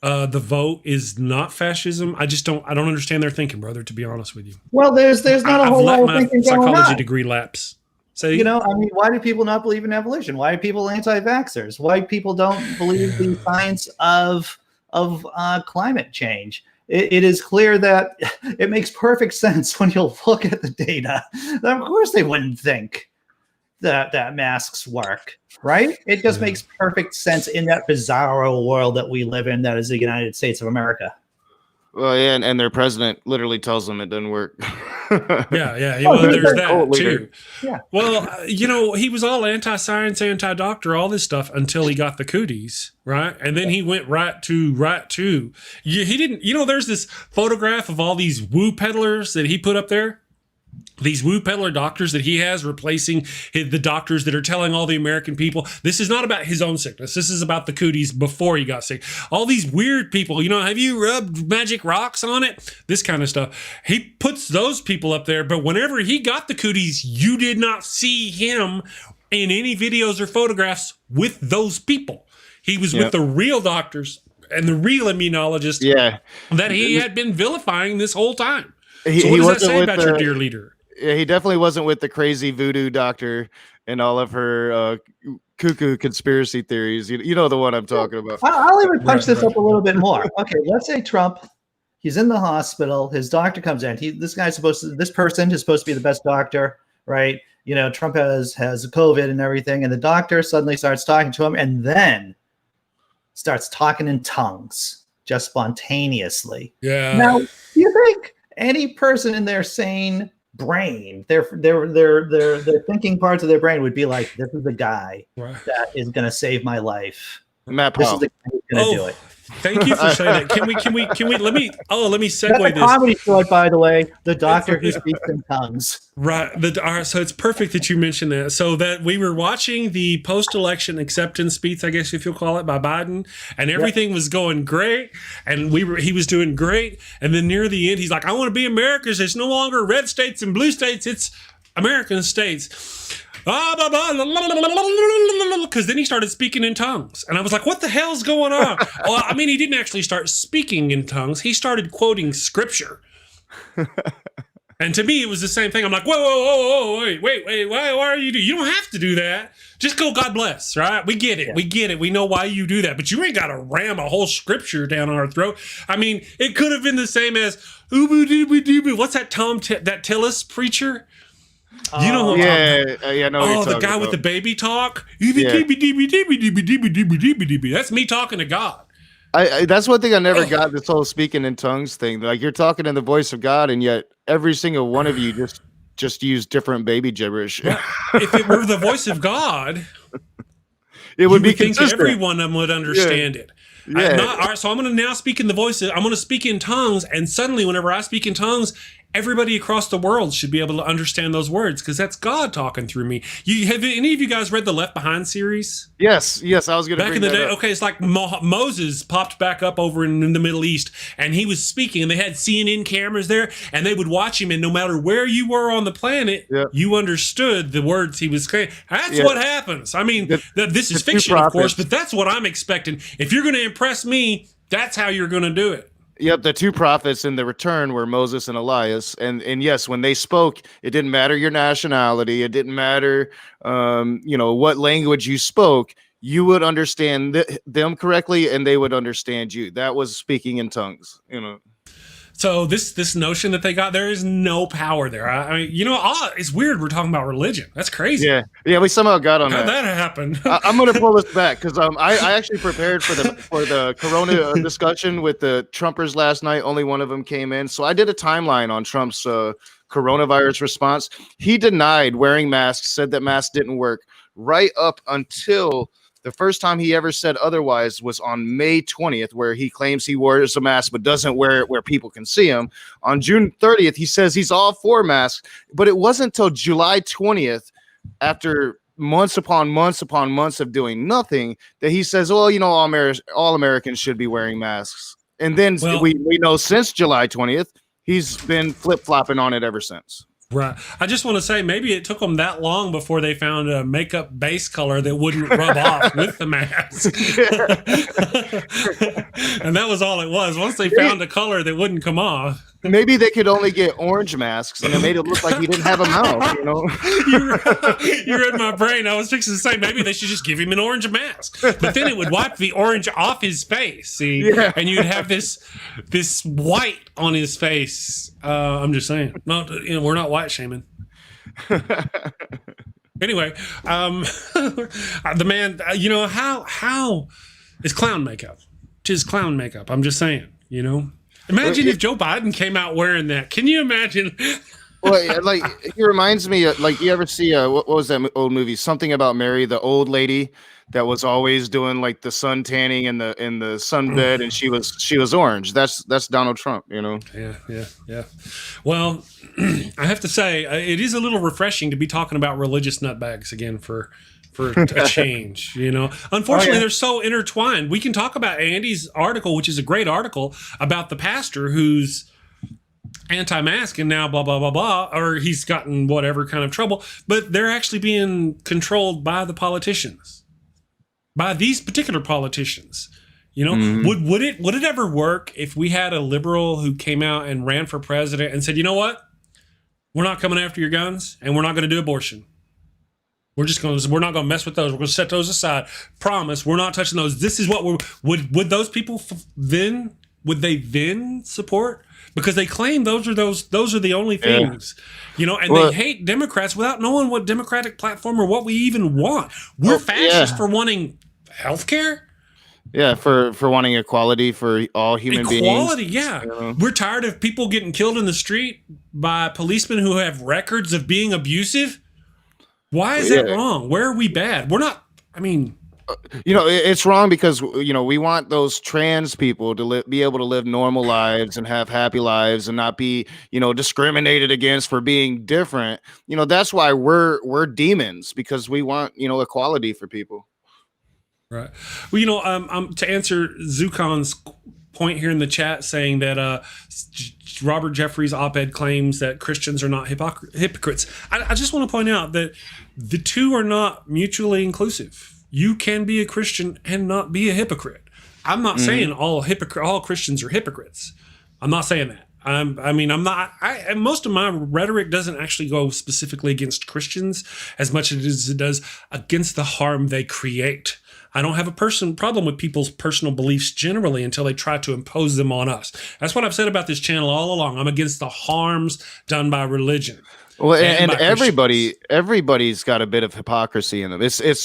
the vote is not fascism? I don't understand their thinking, brother, to be honest with you. Well, there's not a whole lot of thinking going on. I've let my psychology degree lapse. Why do people not believe in evolution? Why are people anti-vaxxers? Why people don't believe the science of climate change? It is clear that it makes perfect sense when you look at the data. Of course, they wouldn't think that masks work, right? It just makes perfect sense in that bizarro world that we live in, that is the United States of America. Well, yeah, and their president literally tells them it doesn't work. Yeah. Well, there's that too. Yeah. Well, he was all anti-science, anti-doctor, all this stuff until he got the cooties, right? And then he went right to. He didn't. There's this photograph of all these woo peddlers that he put up there. these woo peddler doctors that he has replacing the doctors that are telling all the American people, this is not about his own sickness. This is about the cooties before he got sick. All these weird people, have you rubbed magic rocks on it? This kind of stuff. He puts those people up there, but whenever he got the cooties, you did not see him in any videos or photographs with those people. He was with the real doctors and the real immunologists that he had been vilifying this whole time. So what does that say about your dear leader? Yeah, he definitely wasn't with the crazy voodoo doctor and all of her cuckoo conspiracy theories. You know the one I'm talking about. I'll even punch this up a little bit more. Okay, let's say Trump, he's in the hospital. His doctor comes in. This person is supposed to be the best doctor, right? Trump has COVID and everything, and the doctor suddenly starts talking to him, and then starts talking in tongues just spontaneously. Yeah. Now, do you think any person in their sane brain, their thinking parts of their brain would be like, this is the guy that is going to save my life. Matt This Powell. is the guy who's going to do it. Thank you for saying that. Can we let me That's segue a this. comedy short, by the way, the doctor who speaks in tongues. Right. So it's perfect that you mentioned that. So that we were watching the post-election acceptance speech, I guess if you'll call it, by Biden, and everything was going great, and he was doing great, and then near the end, he's like, "I want to be America's. It's no longer red states and blue states. It's American states." Because then he started speaking in tongues. And I was like, what the hell's going on? Well, I mean, he didn't actually start speaking in tongues. He started quoting scripture. And to me, it was the same thing. I'm like, whoa, wait, why are you doing? You don't have to do that. Just go, God bless, right? We get it. Yeah. We get it. We know why you do that. But you ain't got to ram a whole scripture down our throat. I mean, it could have been the same as, what's that that Tillis preacher? You know, the guy with the baby talk. That's me talking to God. That's one thing I never got, this whole speaking in tongues thing. Like, you're talking in the voice of God, and yet every single one of you just use different baby gibberish. Well, if it were the voice of God, it would be think consistent. Every one of them would understand it. Yeah. All right, so I'm going to now speak in the voice. I'm going to speak in tongues, and suddenly, whenever I speak in tongues, everybody across the world should be able to understand those words because that's God talking through me. Have any of you guys read the Left Behind series? Yes, I was going to back in the day. Okay, it's like Moses popped back up over in the Middle East, and he was speaking, and they had CNN cameras there, and they would watch him, and no matter where you were on the planet, you understood the words he was saying. That's what happens. I mean, this is fiction, of course, but that's what I'm expecting. If you're going to impress me, that's how you're going to do it. Yep, the two prophets in the return were Moses and Elias, and yes, when they spoke, it didn't matter your nationality, it didn't matter, what language you spoke. You would understand them correctly, and they would understand you. That was speaking in tongues. So this notion that they got, there is no power there. I mean, it's weird. We're talking about religion. That's crazy. Yeah. We somehow got on How'd that. that happen? I'm going to pull this back because I actually prepared for the Corona discussion with the Trumpers last night. Only one of them came in, so I did a timeline on Trump's coronavirus response. He denied wearing masks, said that masks didn't work, right up until the first time he ever said otherwise was on May 20th, where he claims he wears a mask but doesn't wear it where people can see him. On June 30th, he says he's all for masks, but it wasn't until July 20th, after months upon months upon months of doing nothing, that he says, well, all Americans should be wearing masks. And then we know since July 20th, he's been flip-flopping on it ever sinst. Right. I just want to say maybe it took them that long before they found a makeup base color that wouldn't rub off with the mask. And that was all it was. Once they found a color that wouldn't come off. Maybe they could only get orange masks, and it made it look like he didn't have a mouth, You read my brain. I was fixing to say maybe they should just give him an orange mask. But then it would wipe the orange off his face, see? Yeah. And you'd have this white on his face. I'm just saying. No, we're not white shaming. Anyway, the man, how is clown makeup? Tis clown makeup. I'm just saying, Imagine if Joe Biden came out wearing that. Can you imagine? Well, yeah, like he reminds me of, like, you ever see what was that old movie? Something About Mary, the old lady that was always doing like the sun tanning in the sunbed, and she was orange. That's Donald Trump, you know. Yeah. Well, I have to say, it is a little refreshing to be talking about religious nutbags again for a change, you know. Unfortunately, they're so intertwined. We can talk about Andy's article, which is a great article about the pastor who's anti-mask and now blah blah blah blah, or he's gotten whatever kind of trouble, but they're actually being controlled by the politicians, by these particular politicians. You know, would it ever work if we had a liberal who came out and ran for president and said, you know what, we're not coming after your guns and we're not going to do abortion. We're not going to mess with those. We're going to set those aside. Promise, we're not touching those. This is what would those people then support? Because they claim those are the only things, you know, and they hate Democrats without knowing what Democratic platform or what we even want. We're fascists for wanting healthcare. Yeah, for wanting equality for all human beings. Equality, yeah. You know? We're tired of people getting killed in the street by policemen who have records of being abusive. Why is that wrong? Where are we bad? We're not, I mean... You know, it's wrong because, you know, we want those trans people to be able to live normal lives and have happy lives and not be, you know, discriminated against for being different. You know, that's why we're demons, because we want, you know, equality for people. Right. Well, you know, to answer Zukon's point here in the chat saying that Robert Jeffrey's op-ed claims that Christians are not hypocrites. I just want to point out that the two are not mutually inclusive. You can be a Christian and not be a hypocrite. I'm not saying all Christians are hypocrites. I'm not saying that. Most of my rhetoric doesn't actually go specifically against Christians as much as it does against the harm they create. I don't have a problem with people's personal beliefs generally until they try to impose them on us. That's what I've said about this channel all along. I'm against the harms done by religion. Well, and everybody's got a bit of hypocrisy in them.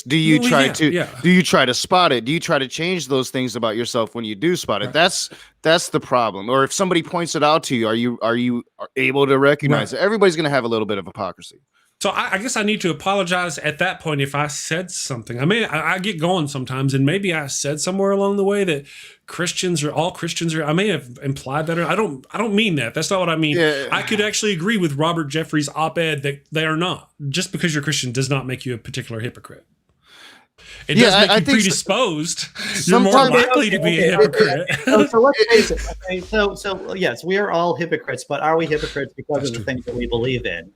Do you try to spot it? Do you try to change those things about yourself when you do spot it? Right. That's the problem. Or if somebody points it out to you, are you able to recognize it? Everybody's going to have a little bit of hypocrisy. So I guess I need to apologize at that point if I said something. I get going sometimes, and maybe I said somewhere along the way that all Christians are. I may have implied that. I don't mean that. That's not what I mean. Yeah. I could actually agree with Robert Jeffrey's op-ed that they are not. Just because you're Christian does not make you a particular hypocrite. It does make you predisposed. You're more likely to be a hypocrite. So let's face it. Okay? So yes, we are all hypocrites, but are we hypocrites because of the things that we believe in?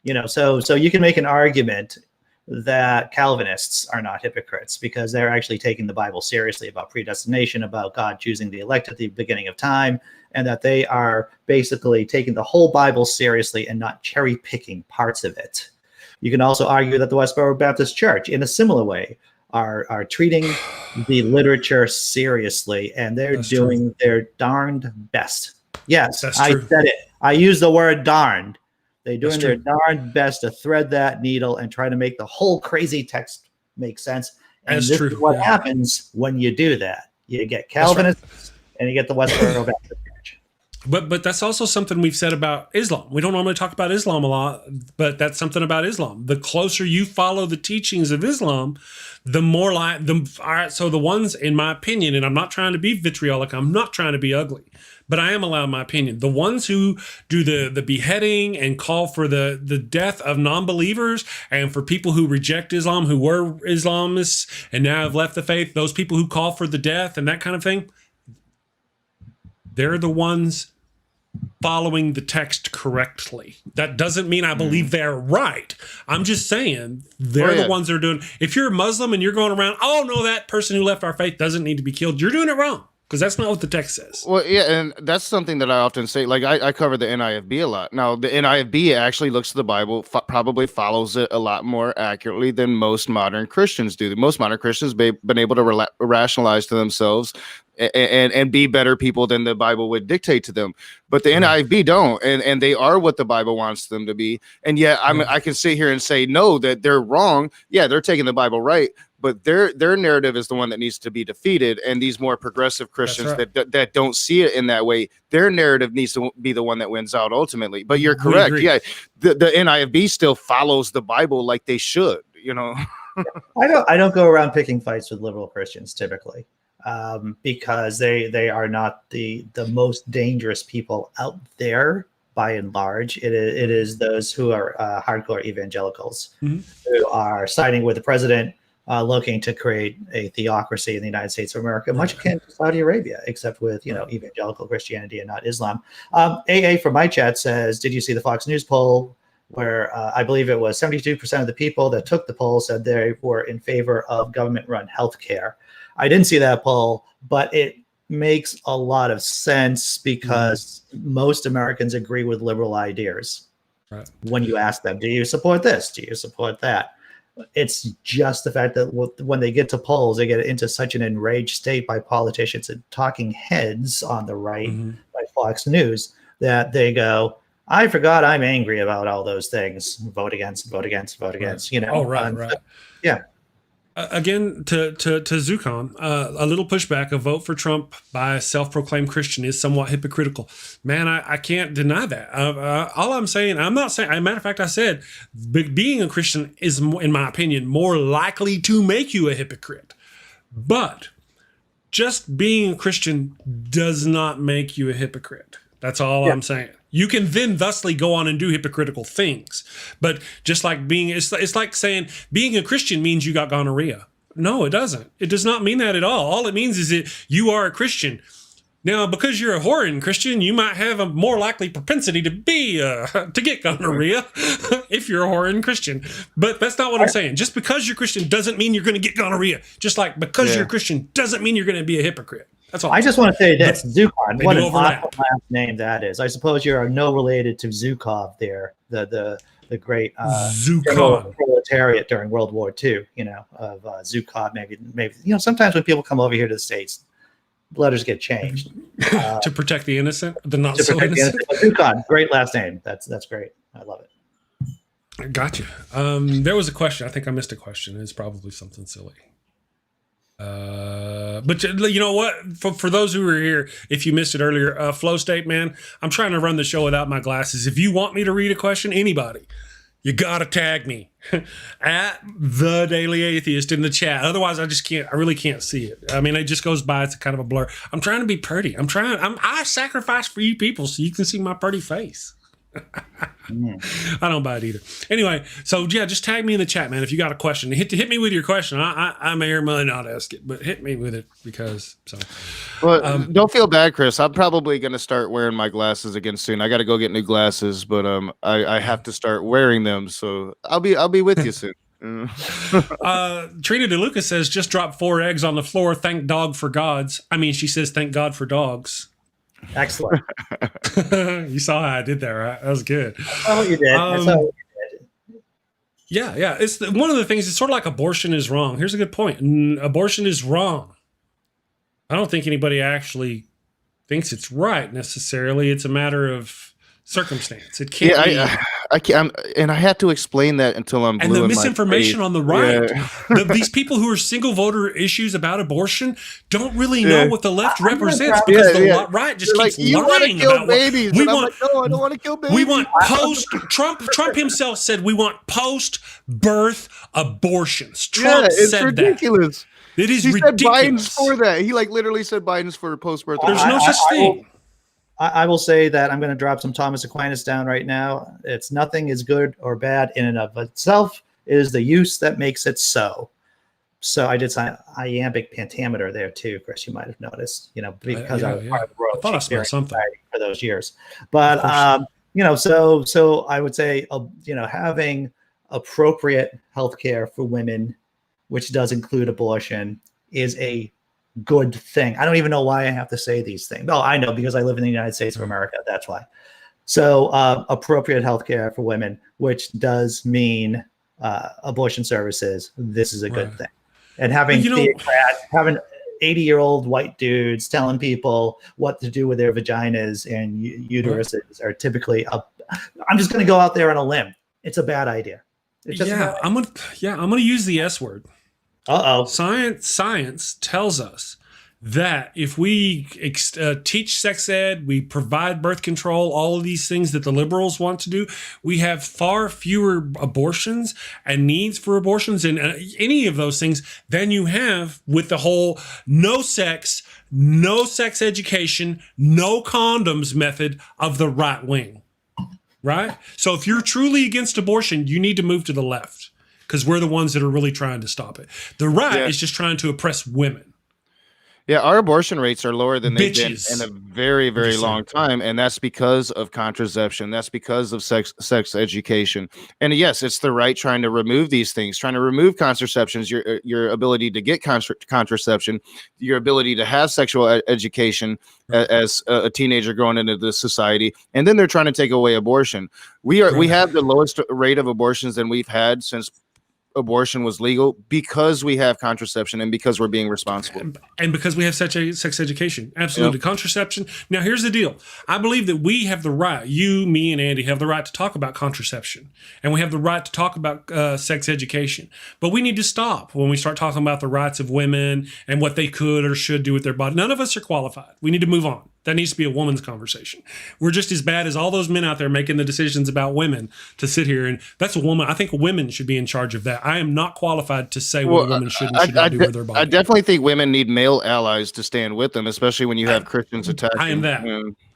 You know, so you can make an argument that Calvinists are not hypocrites because they're actually taking the Bible seriously about predestination, about God choosing the elect at the beginning of time, and that they are basically taking the whole Bible seriously and not cherry picking parts of it. You can also argue that the Westboro Baptist Church, in a similar way, are treating the literature seriously, and they're doing their darned best. Yes, I said it. I use the word darned. They're doing their darn best to thread that needle and try to make the whole crazy text make sense. And this is what happens when you do that. You get Calvinists and you get the Westboro Baptist Church. But that's also something we've said about Islam. We don't normally talk about Islam a lot, but that's something about Islam. The closer you follow the teachings of Islam, the more so the ones, in my opinion, and I'm not trying to be vitriolic, I'm not trying to be ugly, but I am allowed my opinion. The ones who do the beheading and call for the death of non-believers and for people who reject Islam, who were Islamists and now have left the faith, those people who call for the death and that kind of thing, they're the ones following the text correctly. That doesn't mean I believe they're right. I'm just saying they're the ones that are doing. If you're a Muslim and you're going around, oh no, that person who left our faith doesn't need to be killed, you're doing it wrong. Because that's not what the text says. Well, yeah, and that's something that I often say. Like, I cover the NIFB a lot. Now, the NIFB actually looks to the Bible, probably follows it a lot more accurately than most modern Christians do. Most modern Christians have been able to rationalize to themselves and be better people than the Bible would dictate to them. But the NIFB don't, and they are what the Bible wants them to be. And yet I can sit here and say, no, that they're wrong. Yeah, they're taking the Bible right, but their narrative is the one that needs to be defeated. And these more progressive Christians that don't see it in that way, their narrative needs to be the one that wins out ultimately. But you're correct. Yeah, the NIV still follows the Bible like they should. I don't go around picking fights with liberal Christians typically, because they are not the most dangerous people out there. By and large, it is those who are hardcore evangelicals who are siding with the president, looking to create a theocracy in the United States of America, much akin to Saudi Arabia, except with evangelical Christianity and not Islam. AA from my chat says, did you see the Fox News poll where I believe it was 72% of the people that took the poll said they were in favor of government-run healthcare? I didn't see that poll, but it makes a lot of sense because most Americans agree with liberal ideas. Right. When you ask them, do you support this? Do you support that? It's just the fact that when they get to polls, they get into such an enraged state by politicians and talking heads on the right, by Fox News, that they go, I forgot I'm angry about all those things. Vote against, vote against, vote against. Oh, right. Yeah. Again, to Zukon, a little pushback. A vote for Trump by a self-proclaimed Christian is somewhat hypocritical. Man, I can't deny that. All I'm saying, I'm not saying. As a matter of fact, I said being a Christian is, in my opinion, more likely to make you a hypocrite. But just being a Christian does not make you a hypocrite. That's all I'm saying. You can then thusly go on and do hypocritical things. But just like it's like saying being a Christian means you got gonorrhea. No, it doesn't. It does not mean that at all. All it means is that you are a Christian. Now, because you're a whoring Christian, you might have a more likely propensity to get gonorrhea if you're a whoring Christian. But that's not what I'm saying. Just because you're Christian doesn't mean you're going to get gonorrhea. Just like because you're a Christian doesn't mean you're going to be a hypocrite. That's all. I just want to say this, Zukon, what an awesome last name that is. I suppose you're no related to Zukov there, the great proletariat during World War II, of Zukov. Maybe sometimes when people come over here to the States, letters get changed. To protect the innocent, the not so innocent. Zukon, great last name. That's great. I love it. Gotcha. There was a question. I think I missed a question. It's probably something silly. But you know what? For those who were here, if you missed it earlier, Flow State, man, I'm trying to run the show without my glasses. If you want me to read a question, anybody, you gotta tag me at the Daily Atheist in the chat. Otherwise, I really can't see it. I mean, it just goes by. It's kind of a blur. I'm trying to be pretty. I sacrifice for you people so you can see my pretty face. I don't buy it either. Anyway, so just tag me in the chat, man. If you got a question, hit me with your question. I may or may not ask it, but hit me with it because. Well, don't feel bad, Chris. I'm probably gonna start wearing my glasses again soon. I got to go get new glasses, but I have to start wearing them. So I'll be with you soon. Trina DeLuca says just dropped 4 eggs on the floor. Thank dog for gods. I mean, she says thank God for dogs. Excellent. You saw how I did that, right? That was good. Oh, you did. Yeah. It's one of the things. It's sort of like abortion is wrong. Here's a good point. Abortion is wrong. I don't think anybody actually thinks it's right necessarily. It's a matter of circumstance. It can't be. I can't, and I had to explain that until I'm blue. And the misinformation on the right, these people who are single voter issues about abortion don't really know what the left represents because the right just keeps lying about babies. No, I don't want to kill babies. We want Trump himself said we want post-birth abortions. Trump said ridiculous. That. It is he ridiculous. Said Biden's for that. He literally said Biden's for post-birth. There's no such thing. I will say that I'm going to drop some Thomas Aquinas down right now. It's nothing is good or bad in and of itself. It is the use that makes it so. So I did some iambic pentameter there too, Chris. You might have noticed, because I was part of the Royal Shakespeare Society for those years. But so I would say, having appropriate healthcare for women, which does include abortion, is a good thing. I don't even know why I have to say these things. No, I know because I live in the United States of America. That's why. So appropriate healthcare for women, which does mean abortion services. This is a good thing. And having 80-year-old white dudes telling people what to do with their vaginas and uteruses are typically I'm just going to go out there on a limb. It's a bad idea. I'm going to use the S word. Science tells us that if we teach sex ed, we provide birth control, all of these things that the liberals want to do, we have far fewer abortions and needs for abortions and any of those things than you have with the whole no sex education, no condoms method of the right wing. Right? So if you're truly against abortion, you need to move to the left because we're the ones that are really trying to stop it. The right is just trying to oppress women. Yeah, our abortion rates are lower than they've been Bitches. in a very, very long time, and that's because of contraception. That's because of sex education. And yes, it's the right trying to remove these things, trying to remove contraceptions, your ability to get contraception, your ability to have sexual education as a teenager growing into this society, and then they're trying to take away abortion. We have the lowest rate of abortions than we've had since abortion was legal because we have contraception and because we're being responsible and because we have such a sex education. Absolutely. Yep. Contraception. Now here's the deal. I believe that we have the right, you, me, and Andy have the right to talk about contraception, and we have the right to talk about sex education, but we need to stop when we start talking about the rights of women and what they could or should do with their body. None of us are qualified. We need to move on. That needs to be a woman's conversation. We're just as bad as all those men out there making the decisions about women to sit here. And that's a woman. I think women should be in charge of that. I am not qualified to say what a woman should and should not do with their body. I definitely think women need male allies to stand with them, especially when you have Christians attacking. I am that.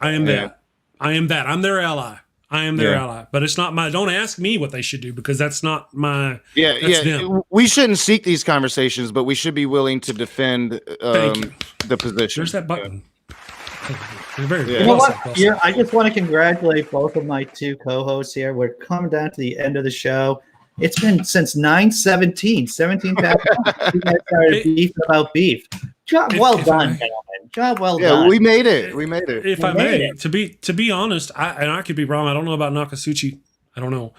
I am that. I'm their ally. I am their ally. But it's not my, don't ask me what they should do because that's not my, that's them. We shouldn't seek these conversations, but we should be willing to defend the position. There's that button. You know what? I just want to congratulate both of my two co-hosts here. We're coming down to the end of the show. It's been since 9/17, 17 past. You guys started beefing about beef. Job well done, gentlemen. Job well done. Yeah, we made it. We made it. If I may, to be honest, I could be wrong. I don't know about Nokasuchi. I don't know.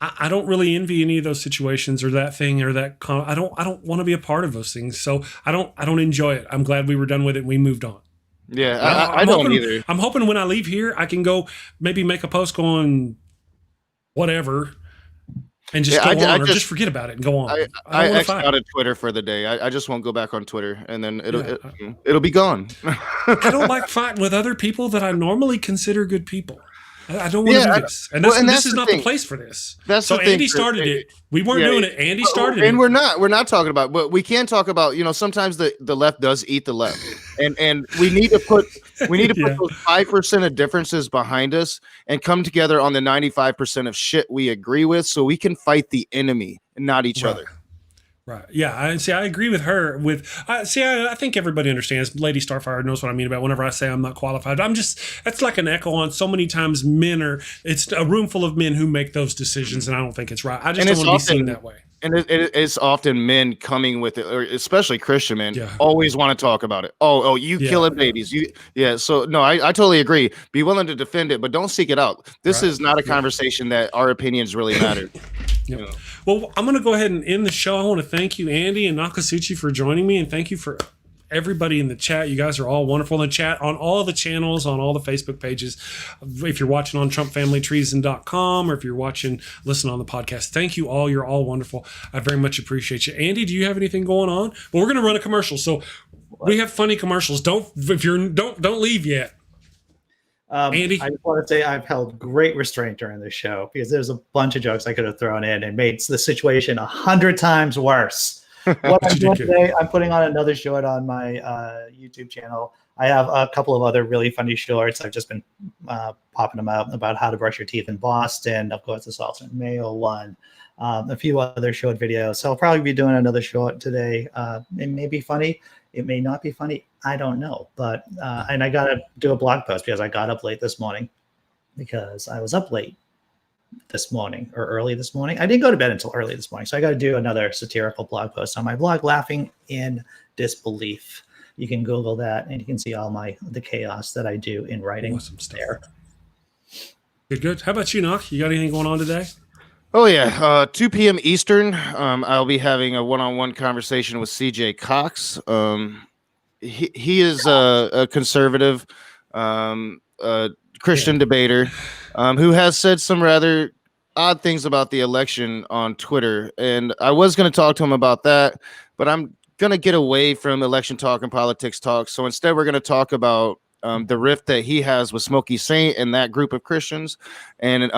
I don't really envy any of those situations or that thing or that. I don't want to be a part of those things. So I don't enjoy it. I'm glad we were done with it and we moved on. Yeah, I don't either. I'm hoping when I leave here, I can go maybe make a post going whatever and just go on or just forget about it and go on. I X'd out of Twitter for the day. I just won't go back on Twitter and then it'll be gone. I don't like fighting with other people that I normally consider good people. I don't want to do this. And this is not the place for this. So Andy started it. We weren't doing it. Andy started it. And we're not talking about, but we can talk about, sometimes the left does eat the left. And we need to put those 5% of differences behind us and come together on the 95% of shit we agree with so we can fight the enemy and not each other. Right. Yeah. I agree with her. I think everybody understands. Lady Starfire knows what I mean about whenever I say I'm not qualified. That's like an echo on so many times it's a room full of men who make those decisions, and I don't think it's right. I just don't want to be seen that way. And it's often men coming with it, or especially Christian men, always want to talk about it. Oh, you killing babies. So no, I totally agree. Be willing to defend it, but don't seek it out. This is not a conversation that our opinions really matter. Well, I'm going to go ahead and end the show. I want to thank you, Andy and Nokasuchi, for joining me, and thank you for everybody in the chat. You guys are all wonderful in the chat on all the channels, on all the Facebook pages. If you're watching on TrumpFamilyTreason.com or if you're listen on the podcast, thank you all. You're all wonderful. I very much appreciate you. Andy, do you have anything going on? Well, we're going to run a commercial. So we have funny commercials. Don't leave yet. Andy? I just want to say I've held great restraint during this show because there's a bunch of jokes I could have thrown in and made the situation 100 times worse. What I'm doing today, I'm putting on another short on my YouTube channel. I have a couple of other really funny shorts. I've just been popping them out about how to brush your teeth in Boston. Of course, it's also a Mayo one. A few other short videos. So I'll probably be doing another short today. It may be funny. It may not be funny. I don't know. But and I got to do a blog post because I got up late this morning because I was up late this morning or early this morning. I didn't go to bed until early this morning. So I got to do another satirical blog post on my blog, Laughing in Disbelief. You can Google that and you can see all the chaos that I do in writing. Awesome stuff. There. Good. How about you, Nok? You got anything going on today? Oh, yeah. 2 p.m. Eastern, I'll be having a one-on-one conversation with CJ Cox. He is a conservative Christian debater who has said some rather odd things about the election on Twitter. And I was going to talk to him about that, but I'm going to get away from election talk and politics talk. So instead, we're going to talk about the rift that he has with Smokey Saint and that group of Christians, and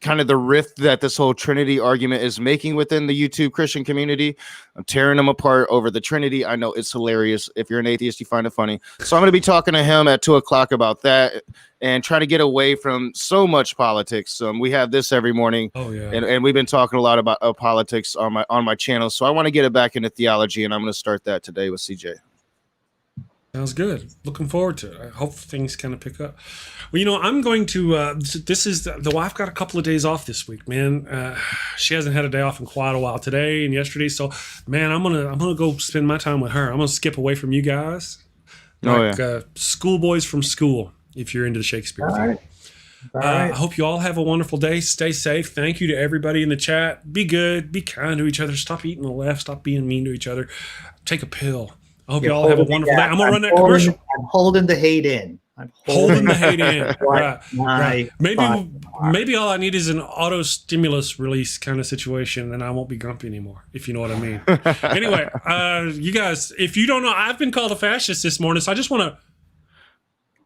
kind of the rift that this whole Trinity argument is making within the YouTube Christian community. I'm tearing them apart over the Trinity. I know it's hilarious. If you're an atheist, you find it funny. So I'm going to be talking to him at 2:00 about that and try to get away from so much politics. We have this every morning. Oh yeah. And we've been talking a lot about politics on my channel. So I want to get it back into theology, and I'm going to start that today with CJ. Sounds good. Looking forward to it. I hope things kind of pick up. Well, I'm going to. This is the wife got a couple of days off this week, man. She hasn't had a day off in quite a while, today and yesterday. So, man, I'm gonna go spend my time with her. I'm gonna skip away from you guys, schoolboys from school. If you're into the Shakespeare thing. All right. I hope you all have a wonderful day. Stay safe. Thank you to everybody in the chat. Be good. Be kind to each other. Stop eating the left. Stop being mean to each other. Take a pill. I hope you all have a wonderful day. I'm going to run that commercial. I'm holding the hate in. I'm holding the hate in. Right. Right. Maybe all I need is an auto stimulus release kind of situation, and I won't be grumpy anymore, if you know what I mean. Anyway, you guys, if you don't know, I've been called a fascist this morning, so I just want to.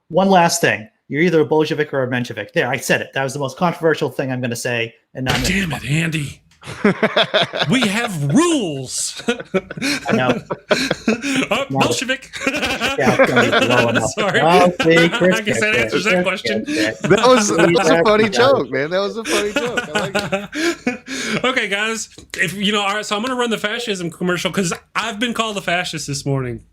One last thing. You're either a Bolshevik or a Menshevik. There, I said it. That was the most controversial thing I'm going to say. And now damn it, Andy. We have rules. I know. Bolshevik. Sorry. I guess that answers that question. That was a funny joke, man. That was a funny joke. I like it. Okay, guys. All right. So I'm going to run the fascism commercial because I've been called a fascist this morning.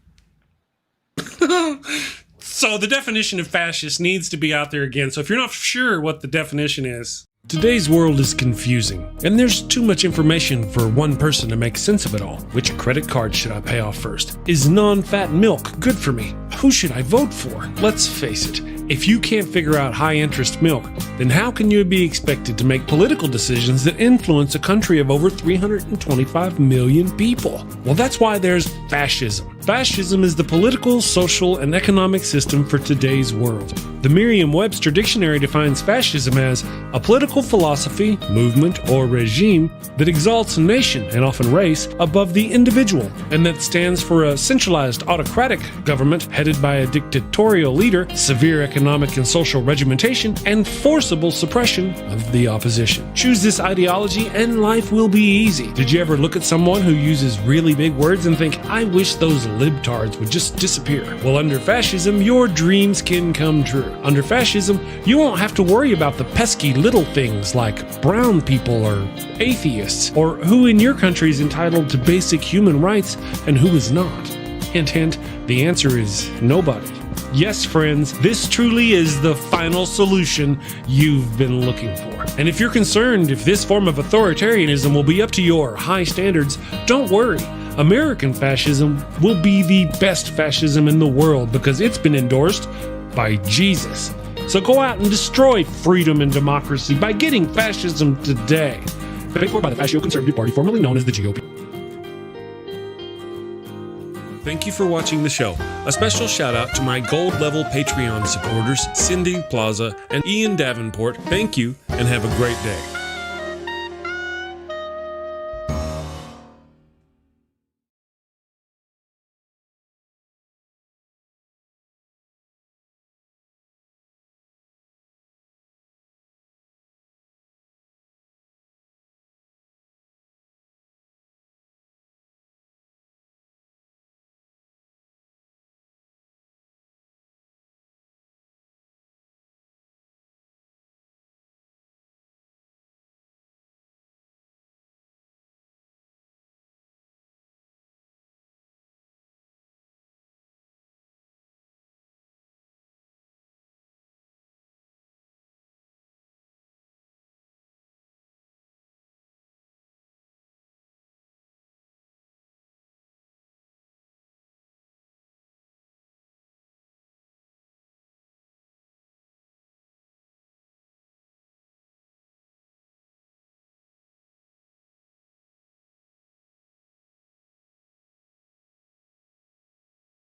So the definition of fascist needs to be out there again. So if you're not sure what the definition is. Today's world is confusing, and there's too much information for one person to make sense of it all. Which credit card should I pay off first? Is non-fat milk good for me? Who should I vote for? Let's face it, if you can't figure out high-interest milk, then how can you be expected to make political decisions that influence a country of over 325 million people? Well, that's why there's fascism. Fascism is the political, social, and economic system for today's world. The Merriam-Webster Dictionary defines fascism as a political philosophy, movement, or regime that exalts a nation, and often race, above the individual, and that stands for a centralized autocratic government headed by a dictatorial leader, severe economic and social regimentation, and forcible suppression of the opposition. Choose this ideology and life will be easy. Did you ever look at someone who uses really big words and think, I wish those libtards would just disappear? Well, under fascism, your dreams can come true. Under fascism, you won't have to worry about the pesky little things like brown people or atheists, or who in your country is entitled to basic human rights and who is not. Hint, hint, the answer is nobody. Yes, friends, this truly is the final solution you've been looking for. And if you're concerned if this form of authoritarianism will be up to your high standards, don't worry. American fascism will be the best fascism in the world because it's been endorsed by Jesus. So go out and destroy freedom and democracy by getting fascism today. Paid for by the Fascio-Conservative Party, formerly known as the GOP. Thank you for watching the show. A special shout out to my gold level Patreon supporters, Cindy Plaza and Ian Davenport. Thank you and have a great day.